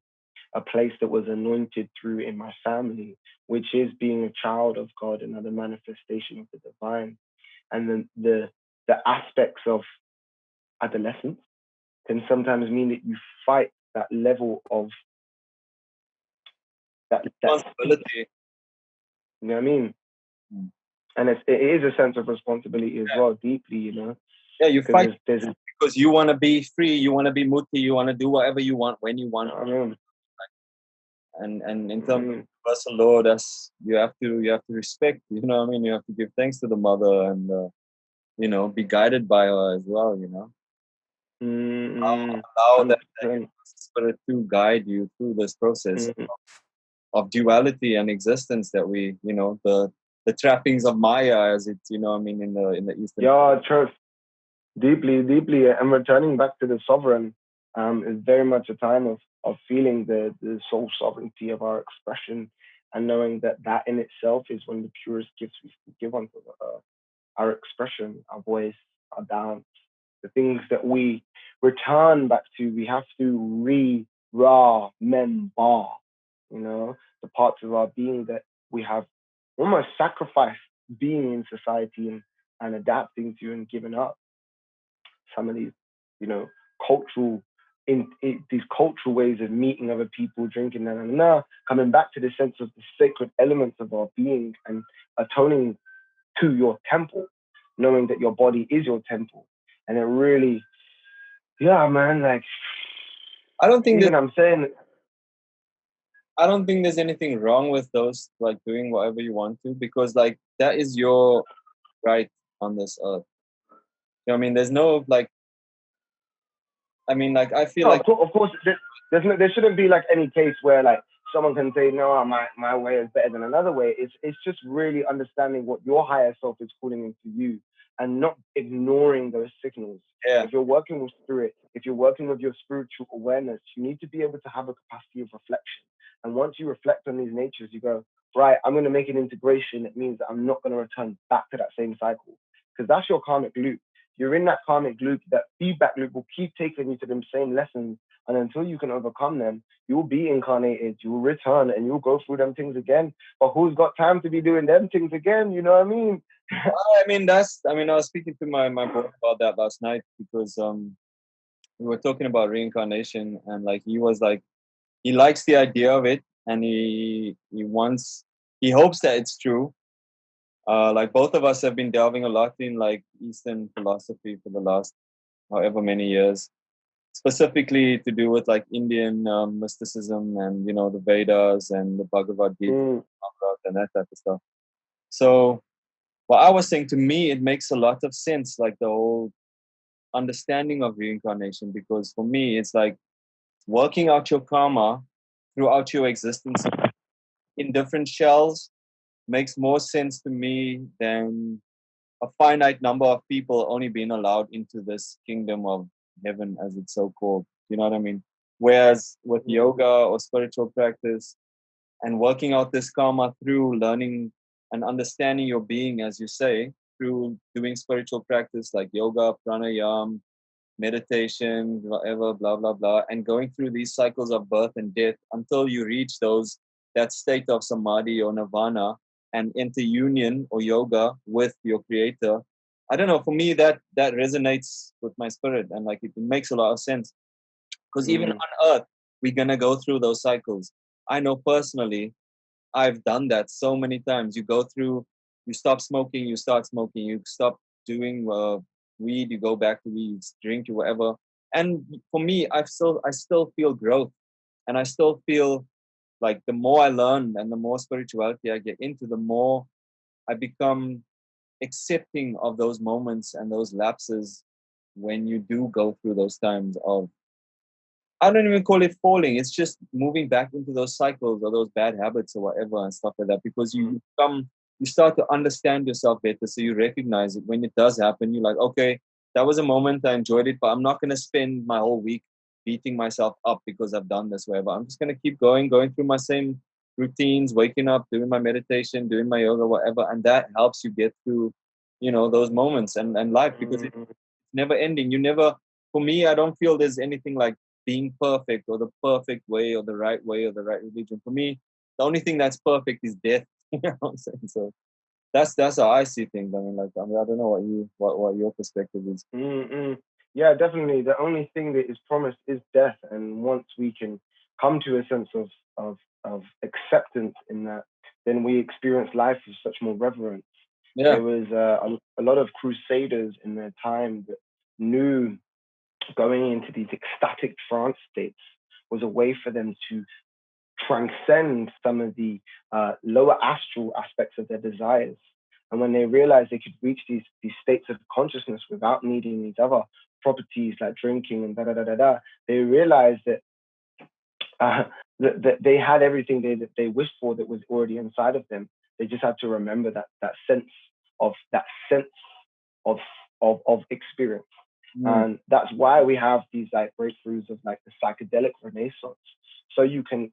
a place that was anointed through in my family, which is being a child of God, another manifestation of the divine. And then the aspects of adolescence can sometimes mean that you fight that level of that responsibility. You know what I mean? And it is a sense of responsibility as well, deeply, Yeah, you fight because you want to be free, you want to be muti, you want to do whatever you want when you want. And in terms of universal law, that's you have to respect. You know what I mean? You have to give thanks to the mother and be guided by her as well. Allow that spirit to guide you through this process of duality and existence that we, the trappings of Maya, as it's, in the Eastern. Yeah, true. Deeply, and returning back to the sovereign is very much a time of feeling the soul sovereignty of our expression, and knowing that in itself is one of the purest gifts we can give unto our expression, our voice, our dance, the things that we return back to. We have to remember, the parts of our being that we have almost sacrificed being in society and adapting to and giving up. Some of these, cultural these cultural ways of meeting other people, drinking, coming back to the sense of the sacred elements of our being and atoning to your temple, knowing that your body is your temple. And it really, yeah, man, like, I don't think I'm saying, I don't think there's anything wrong with those, like doing whatever you want to, because like that is your right on this earth. You know what I mean? There's no like, I feel like, of course, there shouldn't be like any case where like someone can say, no, my way is better than another way. It's just really understanding what your higher self is calling into you and not ignoring those signals. Yeah. If you're working with spirit, if you're working with your spiritual awareness, you need to be able to have a capacity of reflection. And once you reflect on these natures, you go, right, I'm going to make an integration. It means that I'm not going to return back to that same cycle, because that's your karmic loop. You're in that karmic loop. That feedback loop will keep taking you to them same lessons. And until you can overcome them, you will be incarnated, you will return, and you'll go through them things again. But who's got time to be doing them things again? You know what I mean? I was speaking to my brother about that last night, because we were talking about reincarnation, and like he was like, he likes the idea of it, and he hopes that it's true. Like both of us have been delving a lot in like Eastern philosophy for the last however many years, specifically to do with like Indian mysticism and the Vedas and the Bhagavad Gita and that type of stuff. So what I was saying, to me, it makes a lot of sense, like the whole understanding of reincarnation, because for me, it's like working out your karma throughout your existence in different shells makes more sense to me than a finite number of people only being allowed into this kingdom of heaven, as it's so called. You know what I mean? Whereas with yoga or spiritual practice and working out this karma through learning and understanding your being, as you say, through doing spiritual practice like yoga, pranayama, meditation, whatever, blah, blah, blah, and going through these cycles of birth and death until you reach that state of samadhi or nirvana and enter union or yoga with your creator. I don't know, for me that resonates with my spirit, and like it makes a lot of sense, because even on earth we're going to go through those cycles. I know personally I've done that so many times. You stop smoking, you start smoking, you stop doing weed, you go back to weed, drink, whatever. And for me, I still feel growth, and I still feel like the more I learn and the more spirituality I get into, the more I become accepting of those moments and those lapses when you do go through those times of, I don't even call it falling. It's just moving back into those cycles or those bad habits or whatever and stuff like that, because you start to understand yourself better. So you recognize it when it does happen. You're like, okay, that was a moment, I enjoyed it, but I'm not going to spend my whole week beating myself up because I've done this, whatever. I'm just going to keep going through my same routines, waking up, doing my meditation, doing my yoga, whatever. And that helps you get through, those moments and life, because it's never ending. For me, I don't feel there's anything like being perfect or the perfect way or the right religion. For me, the only thing that's perfect is death. You know what I'm saying? So that's how I see things. I don't know what your perspective is. Yeah, definitely. The only thing that is promised is death, and once we can come to a sense of acceptance in that, then we experience life with such more reverence. Yeah. There was a lot of crusaders in their time that knew going into these ecstatic trance states was a way for them to transcend some of the lower astral aspects of their desires. And when they realized they could reach these states of consciousness without needing these other properties like drinking and da da da da da, they realized uh, that they had everything they wished for that was already inside of them. They just had to remember that sense of of experience. And that's why we have these like breakthroughs of like the psychedelic renaissance. So you can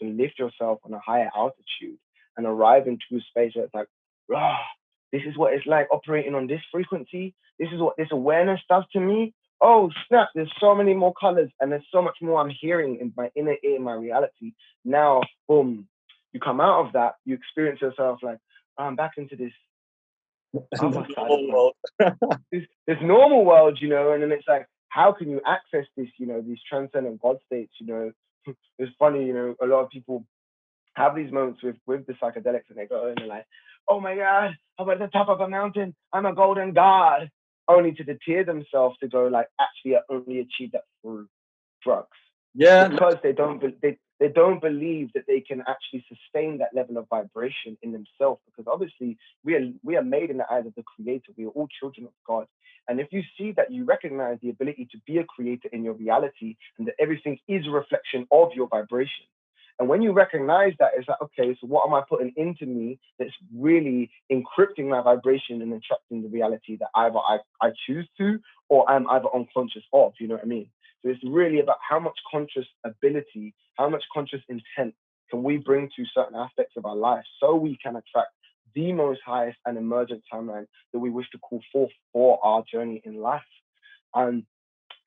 lift yourself on a higher altitude and arrive into a space where it's like, ah, this is what it's like operating on this frequency. This is what this awareness does to me. Oh snap, there's so many more colors and there's so much more I'm hearing in my inner ear, my reality. Now, boom, you come out of that, you experience yourself like, oh, I'm back into this other side of this normal world, you know, and then it's like, how can you access this, you know, these transcendent God states, you know? It's funny, you know, a lot of people have these moments with the psychedelics and they go and they're like, oh my God, I'm at the top of a mountain, I'm a golden god, only to deter themselves to go like, actually, I only achieved that through drugs. Yeah, because they don't believe that they can actually sustain that level of vibration in themselves, because obviously we are made in the eyes of the creator. We are all children of God. And if you see that, you recognize the ability to be a creator in your reality and that everything is a reflection of your vibration. And when you recognize that, it's like, okay, so what am I putting into me that's really encrypting my vibration and attracting the reality that either I choose to or I'm either unconscious of, you know what I mean? So it's really about how much conscious ability, how much conscious intent can we bring to certain aspects of our life so we can attract the most highest and emergent timeline that we wish to call forth for our journey in life. And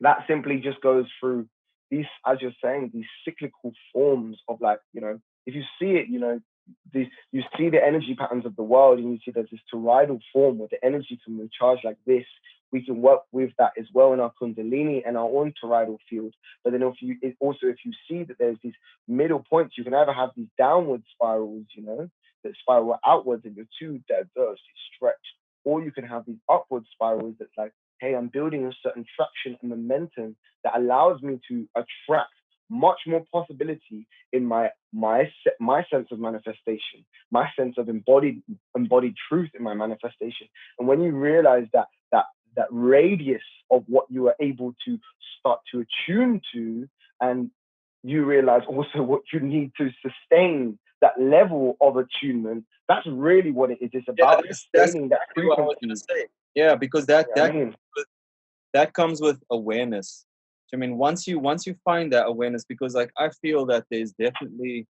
that simply just goes through these, as you're saying, these cyclical forms of like, you know, if you see it, you know, you see the energy patterns of the world and you see there's this toroidal form where the energy can recharge like this. We can work with that as well in our kundalini and our own toroidal field. But then if you see that there's these middle points, you can either have these downward spirals, you know, that spiral outwards and you're too diverse, stretched, or you can have these upward spirals that's like, hey, I'm building a certain traction and momentum that allows me to attract much more possibility in my sense of manifestation, my sense of embodied truth in my manifestation. And when you realize that radius of what you are able to start to attune to, and you realize also what you need to sustain that level of attunement, that's really what it is. It's about sustaining that frequency. What I was gonna say. Yeah, because that comes with awareness. I mean, once you find that awareness, because like I feel that there's definitely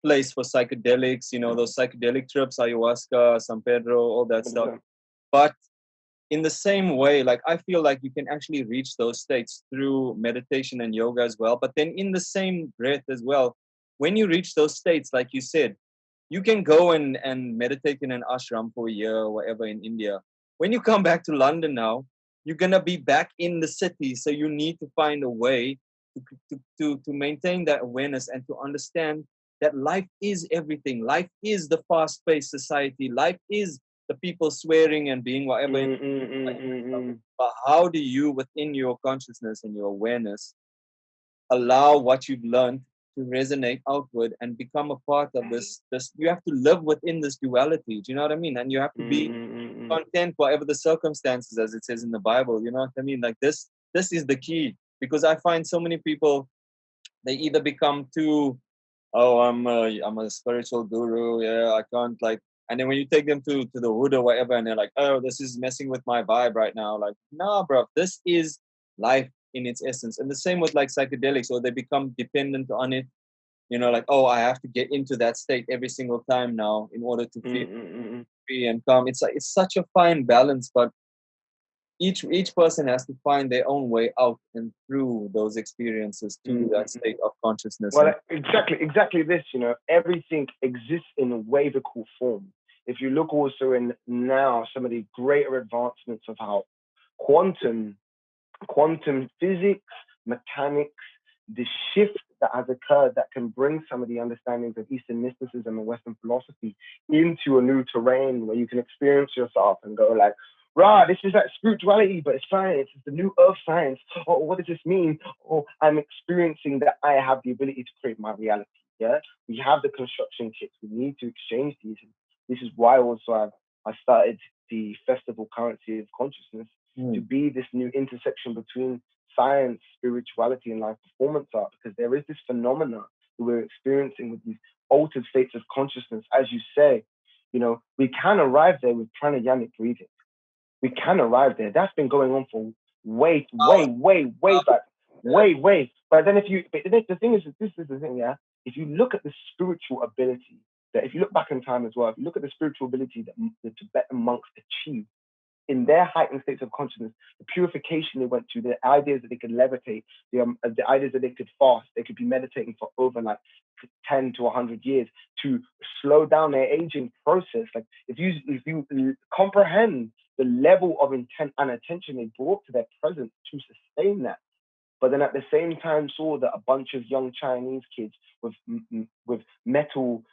place for psychedelics, you know, those psychedelic trips, ayahuasca, San Pedro, all that stuff. But in the same way, like I feel like you can actually reach those states through meditation and yoga as well. But then in the same breath as well, when you reach those states, like you said, you can go and meditate in an ashram for a year or whatever in India. When you come back to London now, you're gonna be back in the city. So you need to find a way to maintain that awareness and to understand that life is everything. Life is the fast-paced society. Life is the people swearing and being whatever. But how do you, within your consciousness and your awareness, allow what you've learned to resonate outward and become a part of this you have to live within this duality. Do you know what I mean? And you have to be content whatever the circumstances, as it says in the Bible. You know what I mean? Like this is the key, because I find so many people, they either become too, oh, I'm a spiritual guru, yeah, I can't like, and then when you take them to the hood or whatever, and they're like, oh, this is messing with my vibe right now. Like, nah, bro, this is life in its essence. And the same with like psychedelics, or they become dependent on it. You know, like, oh, I have to get into that state every single time now in order to feel free and calm. It's like, it's such a fine balance, but each person has to find their own way out and through those experiences to that state of consciousness. Well, exactly this, you know, everything exists in a wavical form. If you look also in now some of the greater advancements of how quantum physics, mechanics, the shift that has occurred that can bring some of the understandings of Eastern mysticism and Western philosophy into a new terrain where you can experience yourself and go like, Rah, this is like spirituality, but it's science. It's the new earth science. Oh, what does this mean? Oh, I'm experiencing that I have the ability to create my reality. Yeah, we have the construction kits. We need to exchange these. And this is why also I started the festival currency of consciousness to Mm. be this new intersection between science, spirituality, and live performance art, because there is this phenomena that we're experiencing with these altered states of consciousness. As you say, we can arrive there with pranayamic breathing. We can arrive there. That's been going on for way, way, way, way Oh, back, yeah. way. But then the thing is, this is the thing, yeah. If you look at the spiritual ability, that if you look back in time as well, if you look at the spiritual ability that the Tibetan monks achieved in their heightened states of consciousness, the purification they went through, the ideas that they could levitate, the ideas that they could fast, they could be meditating for over like 10 to 100 years to slow down their aging process. Like if you comprehend the level of intent and attention they brought to their presence to sustain that, but then at the same time saw that a bunch of young Chinese kids with metal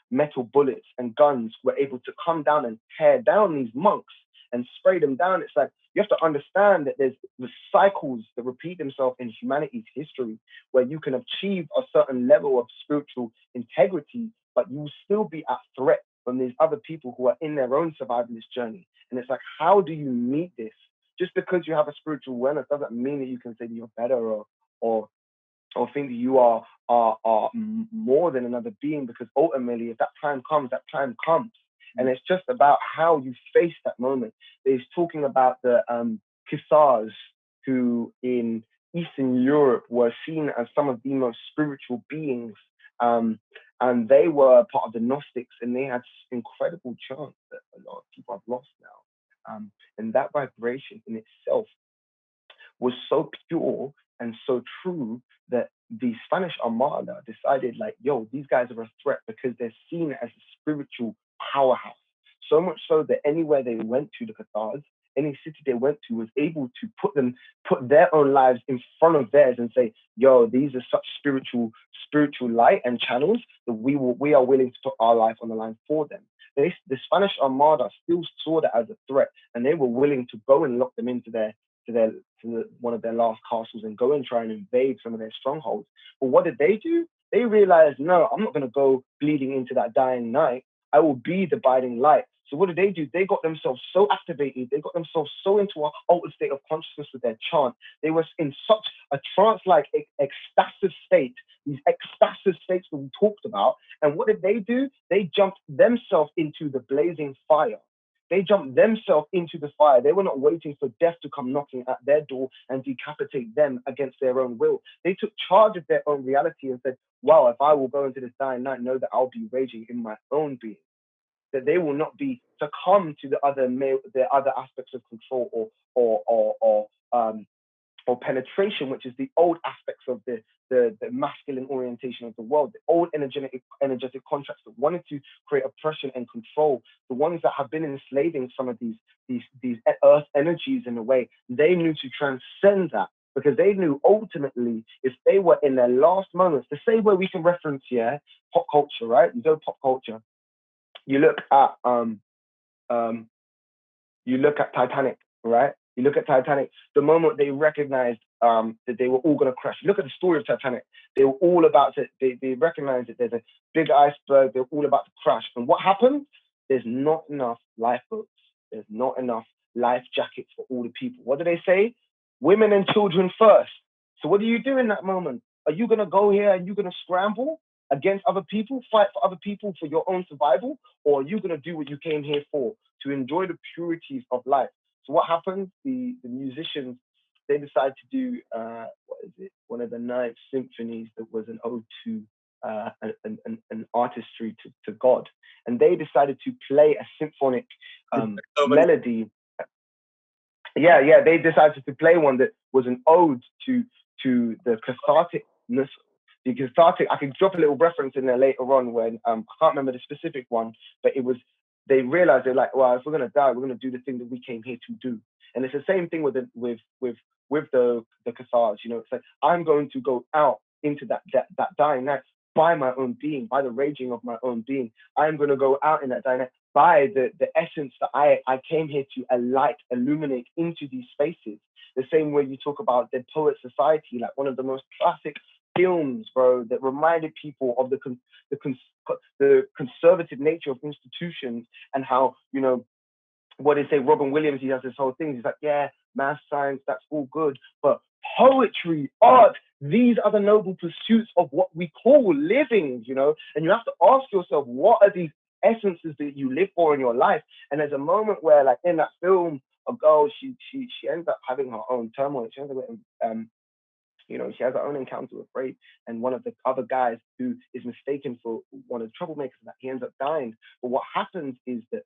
bullets and guns were able to come down and tear down these monks and spray them down. It's like you have to understand that there's the cycles that repeat themselves in humanity's history, where you can achieve a certain level of spiritual integrity, but you will still be at threat from these other people who are in their own survivalist journey. And it's like, how do you meet this? Just because you have a spiritual awareness doesn't mean that you can say that you're better or or think that you are more than another being, because ultimately, if that time comes, that time comes. And it's just about how you face that moment. He's talking about the Kissars, who in Eastern Europe were seen as some of the most spiritual beings. And they were part of the Gnostics, and they had incredible chants that a lot of people have lost now. And that vibration in itself was so pure and so true that the Spanish Armada decided, like, yo, these guys are a threat because they're seen as a spiritual powerhouse. So much so that anywhere they went to, the Cathars, any city they went to was able to put their own lives in front of theirs and say, yo, these are such spiritual light and channels that we are willing to put our life on the line for them. The Spanish Armada still saw that as a threat, and they were willing to go and lock them into one of their last castles and go and try and invade some of their strongholds. But what did they do? They realized, no, I'm not going to go bleeding into that dying night. I will be the abiding light. So what did they do? They got themselves so activated. They got themselves so into an altered state of consciousness with their chant. They were in such a trance-like ecstatic state, these ecstatic states that we talked about. And what did they do? They jumped themselves into the blazing fire. They jumped themselves into the fire. They were not waiting for death to come knocking at their door and decapitate them against their own will. They took charge of their own reality and said, wow, if I will go into this dying night, know that I'll be raging in my own being, that they will not be succumb to the other aspects of control or penetration, which is the old aspects of the masculine orientation of the world, the old energetic contracts that wanted to create oppression and control, the ones that have been enslaving some of these earth energies in a way. They knew to transcend that, because they knew ultimately if they were in their last moments, the same way we can reference here pop culture, right? You go pop culture, you look at um, Titanic, right? You look at Titanic, the moment they recognized that they were all going to crash. You look at the story of Titanic, they were all about to, they recognized that there's a big iceberg, they're all about to crash. And what happened? There's not enough lifeboats. There's not enough life jackets for all the people. What do they say? Women and children first. So what do you do in that moment? Are you going to go here and you're going to scramble against other people, fight for other people for your own survival? Or are you going to do what you came here for, to enjoy the purities of life? So what happens? The musicians, they decide to do one of the ninth symphonies that was an ode to an artistry to God, and they decided to play a symphonic melody. Yeah, they decided to play one that was an ode to the catharticness. The cathartic. I can drop a little reference in there later on when I can't remember the specific one, but it was. They realized they're like, well, if we're gonna die, we're gonna do the thing that we came here to do. And it's the same thing with the Cathars. You know, it's like, I'm going to go out into that dying night by my own being, by the raging of my own being. I'm going to go out in that dying night by the essence that I came here to illuminate into these spaces. The same way you talk about Dead Poet Society, like one of the most classic films, bro, that reminded people of the conservative nature of institutions, and how, you know, what they say, Robin Williams, he has this whole thing. He's like, yeah, math, science, that's all good. But poetry, art, these are the noble pursuits of what we call living, you know? And you have to ask yourself, what are these essences that you live for in your life? And there's a moment where, like in that film, a girl, she ends up having her own turmoil. She ends up you know, she has her own encounter with rape, and one of the other guys who is mistaken for one of the troublemakers, that he ends up dying. But what happens is that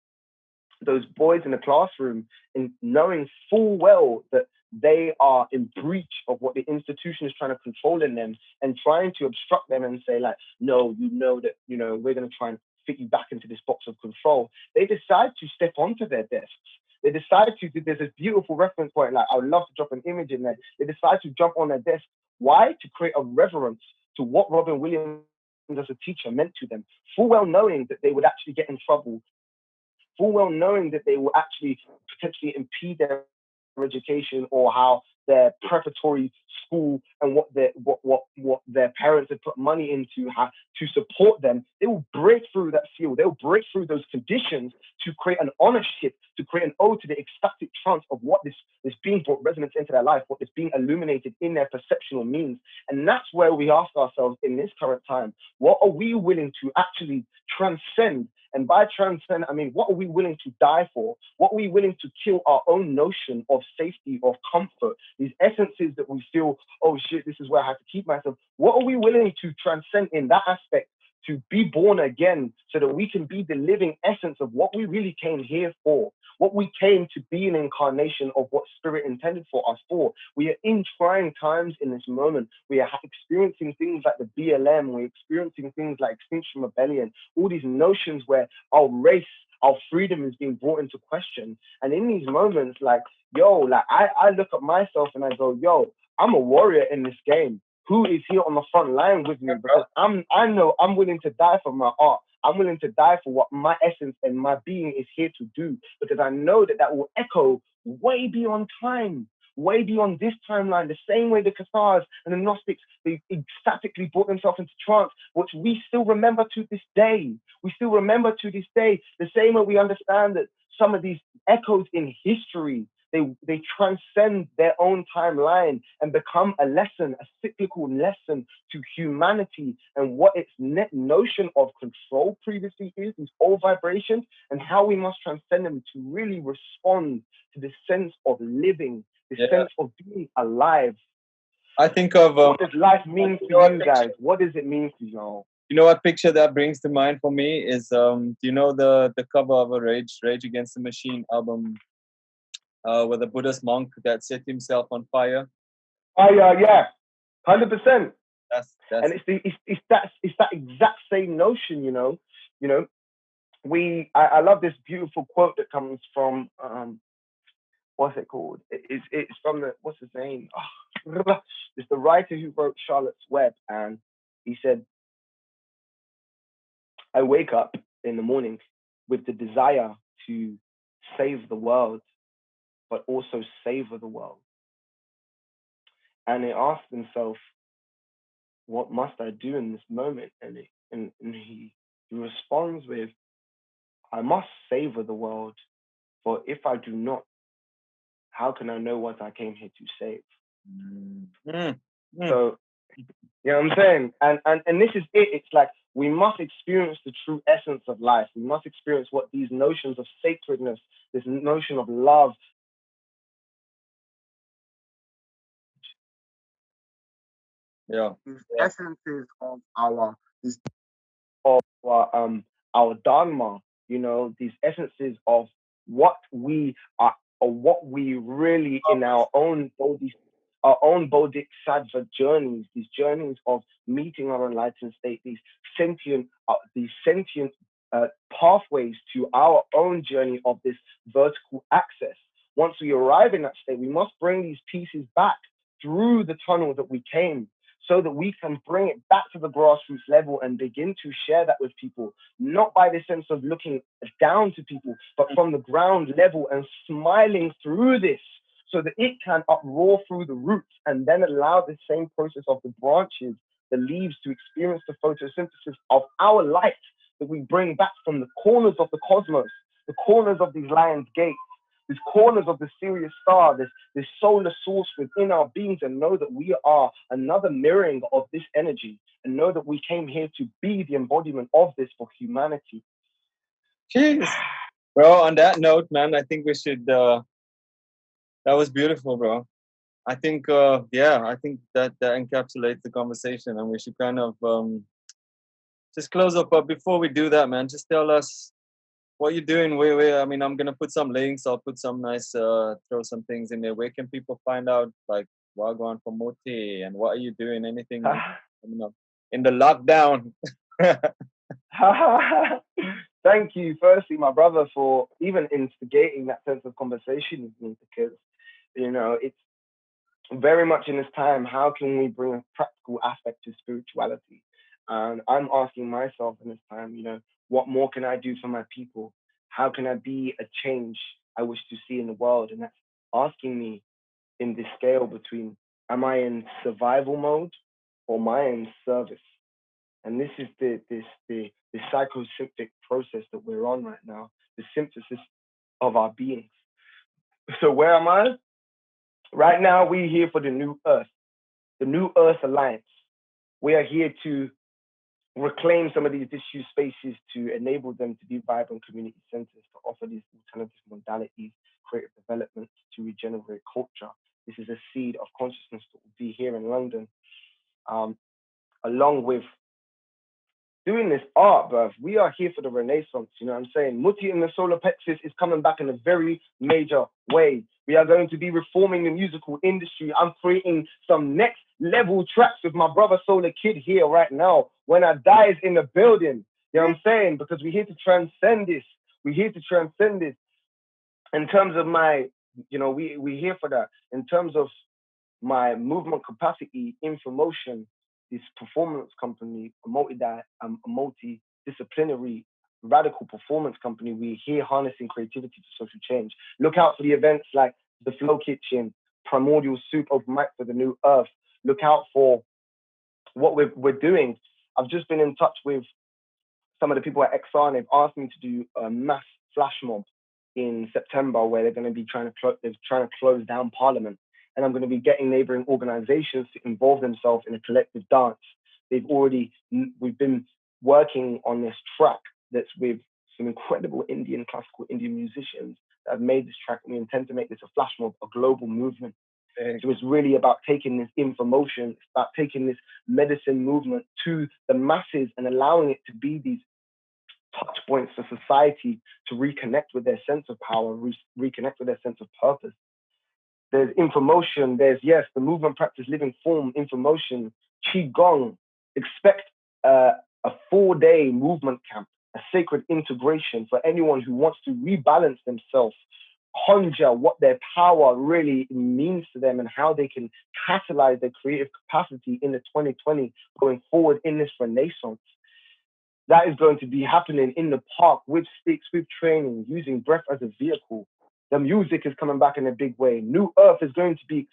those boys in the classroom, in knowing full well that they are in breach of what the institution is trying to control in them, and trying to obstruct them and say, like, no, you know that, you know, we're going to try and fit you back into this box of control. They decide to step onto their desks. They decide to, there's this beautiful reference point, like I would love to drop an image in there. They decide to jump on their desk. Why? To create a reverence to what Robin Williams as a teacher meant to them, full well knowing that they would actually get in trouble, full well knowing that they will actually potentially impede their education, or how their preparatory school and what their parents have put money into to support them, they will break through that field. They'll break through those conditions to create an ownership, to create an ode to the ecstatic trance of what this being brought resonance into their life, what is being illuminated in their perceptual means. And that's where we ask ourselves in this current time, what are we willing to actually transcend? And by transcend, I mean, what are we willing to die for? What are we willing to kill our own notion of safety, of comfort, these essences that we feel, oh shit, this is where I have to keep myself. What are we willing to transcend in that aspect, to be born again, so that we can be the living essence of what we really came here for, what we came to be, an incarnation of what spirit intended for us for. We are in trying times in this moment. We are experiencing things like the BLM. We're experiencing things like Extinction Rebellion, all these notions where our race, our freedom is being brought into question. And in these moments, like, yo, like I look at myself and I go, yo, I'm a warrior in this game. Who is here on the front line with me? Because I know I'm willing to die for my art. I'm willing to die for what my essence and my being is here to do, because I know that that will echo way beyond time, way beyond this timeline. The same way the Cathars and the Gnostics, they ecstatically brought themselves into trance, which we still remember to this day. We still remember to this day. The same way we understand that some of these echoes in history, they transcend their own timeline and become a lesson, a cyclical lesson to humanity, and what its notion of control previously is, these old vibrations, and how we must transcend them to really respond to the sense of living, the sense of being alive. I think of what does life mean to you guys? What does it mean to y'all? You know what picture that brings to mind for me is do you know the cover of a Rage Against the Machine album, with a Buddhist monk that set himself on fire? Yeah, 100%. That's and it's that exact same notion, you know. I love this beautiful quote that comes from what's it called? It's from the, what's his name? It's the writer who wrote Charlotte's Web, and he said, I wake up in the morning with the desire to save the world, but also savor the world. And he asked himself, what must I do in this moment? And he responds with, I must savor the world, for if I do not, how can I know what I came here to save? So, you know what I'm saying? And this is it. It's like, we must experience the true essence of life. We must experience what these notions of sacredness, this notion of love. Yeah. These essences of our dharma, you know, these essences of what we are, or what we really in our own bodhisattva journeys, these journeys of meeting our enlightened state, these sentient pathways to our own journey of this vertical access. Once we arrive in that state, we must bring these pieces back through the tunnel that we came, so that we can bring it back to the grassroots level and begin to share that with people, not by the sense of looking down to people, but from the ground level and smiling through this so that it can uproar through the roots and then allow the same process of the branches, the leaves, to experience the photosynthesis of our light that we bring back from the corners of the cosmos, the corners of these lion's gates, these corners of the Sirius star, this solar source within our beings, and know that we are another mirroring of this energy, and know that we came here to be the embodiment of this for humanity. Jeez. Bro, on that note, man, I think we should, that was beautiful, bro. I think, I think that encapsulates the conversation, and we should kind of just close up. But before we do that, man, just tell us what you're doing. I mean, I'm gonna put some links. I'll put some nice, throw some things in there. Where can people find out, like, Wagwan for Muti, and what are you doing? Anything coming up in the lockdown? Thank you, firstly, my brother, for even instigating that sense of conversation with me, because, you know, it's very much in this time, how can we bring a practical aspect to spirituality? And I'm asking myself in this time, you know, what more can I do for my people? How can I be a change I wish to see in the world? And that's asking me in this scale between, am I in survival mode or am I in service? And this is the psychosynthic process that we're on right now, the synthesis of our beings. So where am I? Right now, we're here for the New Earth, the New Earth Alliance. We are here to reclaim some of these disused spaces, to enable them to be vibrant community centers, to offer these alternative modalities, creative development, to regenerate culture. This is a seed of consciousness that will be here in London, along with doing this art, bruv. We are here for the Renaissance, you know what I'm saying? Muti and the solar plexus is coming back in a very major way. We are going to be reforming the musical industry. I'm creating some next level tracks with my brother Solarkidd here right now. When I die is in the building, you know what I'm saying? Because we're here to transcend this. We're here to transcend this. In terms of my, you know, we're here for that. In terms of my movement capacity, Infomotion, this performance company, a multidisciplinary radical performance company. We're here harnessing creativity to social change. Look out for the events like the Flow Kitchen, Primordial Soup, Open Mic for the New Earth. Look out for what we're doing. I've just been in touch with some of the people at XR, and they've asked me to do a mass flash mob in September, where they're going to be trying to close down Parliament. And I'm going to be getting neighboring organizations to involve themselves in a collective dance. We've been working on this track that's with some incredible classical Indian musicians that have made this track. And we intend to make this a flash mob, a global movement. So it's really about taking this information, it's about taking this medicine movement to the masses and allowing it to be these touch points for society to reconnect with their sense of power, reconnect with their sense of purpose. There's Infomotion, there's, yes, the movement practice living form, Infomotion, Qigong. Expect a 4-day movement camp, a sacred integration for anyone who wants to rebalance themselves, conjure what their power really means to them and how they can catalyze their creative capacity in the 2020 going forward in this renaissance. That is going to be happening in the park with sticks, with training, using breath as a vehicle. The music is coming back in a big way. New Earth is going to be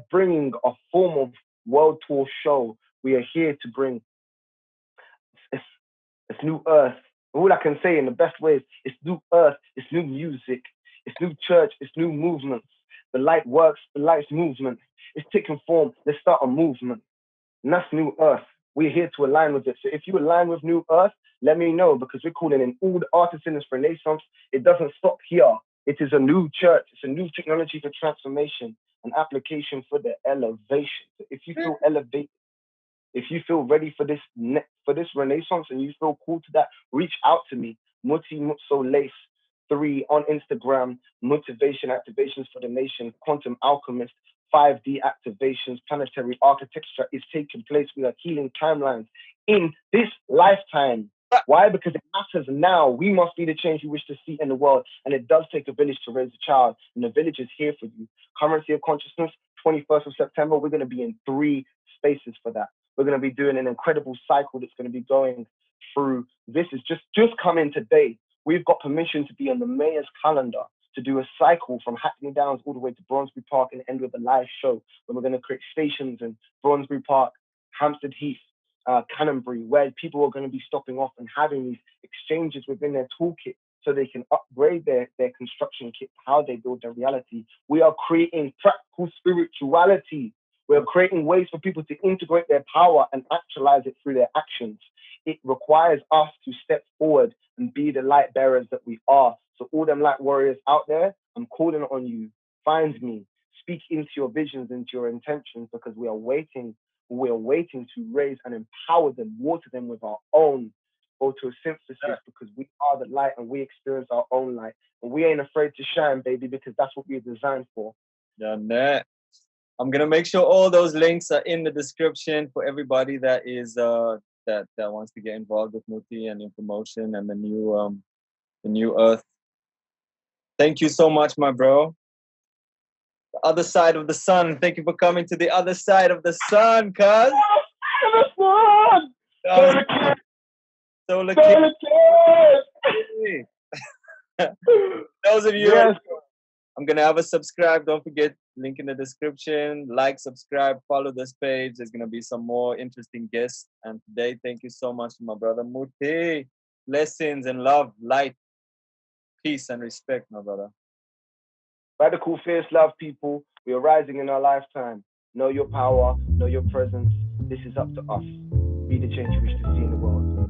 bringing a form of world tour show. We are here to bring it's New Earth. All I can say in the best way is it's New Earth, it's new music, it's new church, it's new movements. The light works, the light's movement. It's taking form. Let's start a movement. And that's New Earth. We're here to align with it. So if you align with New Earth, let me know, because we're calling in all the artists in this renaissance. It doesn't stop here. It is a new church. It's a new technology for transformation, an application for the elevation. So if you feel elevated, if you feel ready for this renaissance and you feel cool to that, reach out to me. Muti Mutso Lace 3 on Instagram. Motivation activations for the nation. Quantum Alchemist. 5D activations, planetary architecture is taking place. We are healing timelines in this lifetime. Why? Because it matters now. We must be the change we wish to see in the world. And it does take a village to raise a child. And the village is here for you. Currency of consciousness, 21st of September, we're going to be in 3 spaces for that. We're going to be doing an incredible cycle that's going to be going through. This is just come in today. We've got permission to be on the mayor's calendar to do a cycle from Hackney Downs all the way to Bronsbury Park and end with a live show. When we're going to create stations in Bronsbury Park, Hampstead Heath, Canonbury, where people are going to be stopping off and having these exchanges within their toolkit so they can upgrade their construction kit, how they build their reality. We are creating practical spirituality. We're creating ways for people to integrate their power and actualize it through their actions. It requires us to step forward and be the light bearers that we are. So all them light warriors out there, I'm calling on you. Find me. Speak into your visions, into your intentions, because we are waiting to raise and empower them, water them with our own photosynthesis, because we are the light and we experience our own light. And we ain't afraid to shine, baby, because that's what we're designed for. Yeah, I'm gonna make sure all those links are in the description for everybody that is that wants to get involved with Muti and in promotion and the new Earth. Thank you so much, my bro. The other side of the sun. Thank you for coming to the other side of the sun, cuz. Solarkidd. Those of you, yes. I'm gonna have a subscribe. Don't forget, link in the description. Like, subscribe, follow this page. There's gonna be some more interesting guests. And today, thank you so much to my brother Muti. Blessings and love, light, peace, and respect, my brother. Radical, fierce love, people. We are rising in our lifetime. Know your power, know your presence. This is up to us. Be the change you wish to see in the world.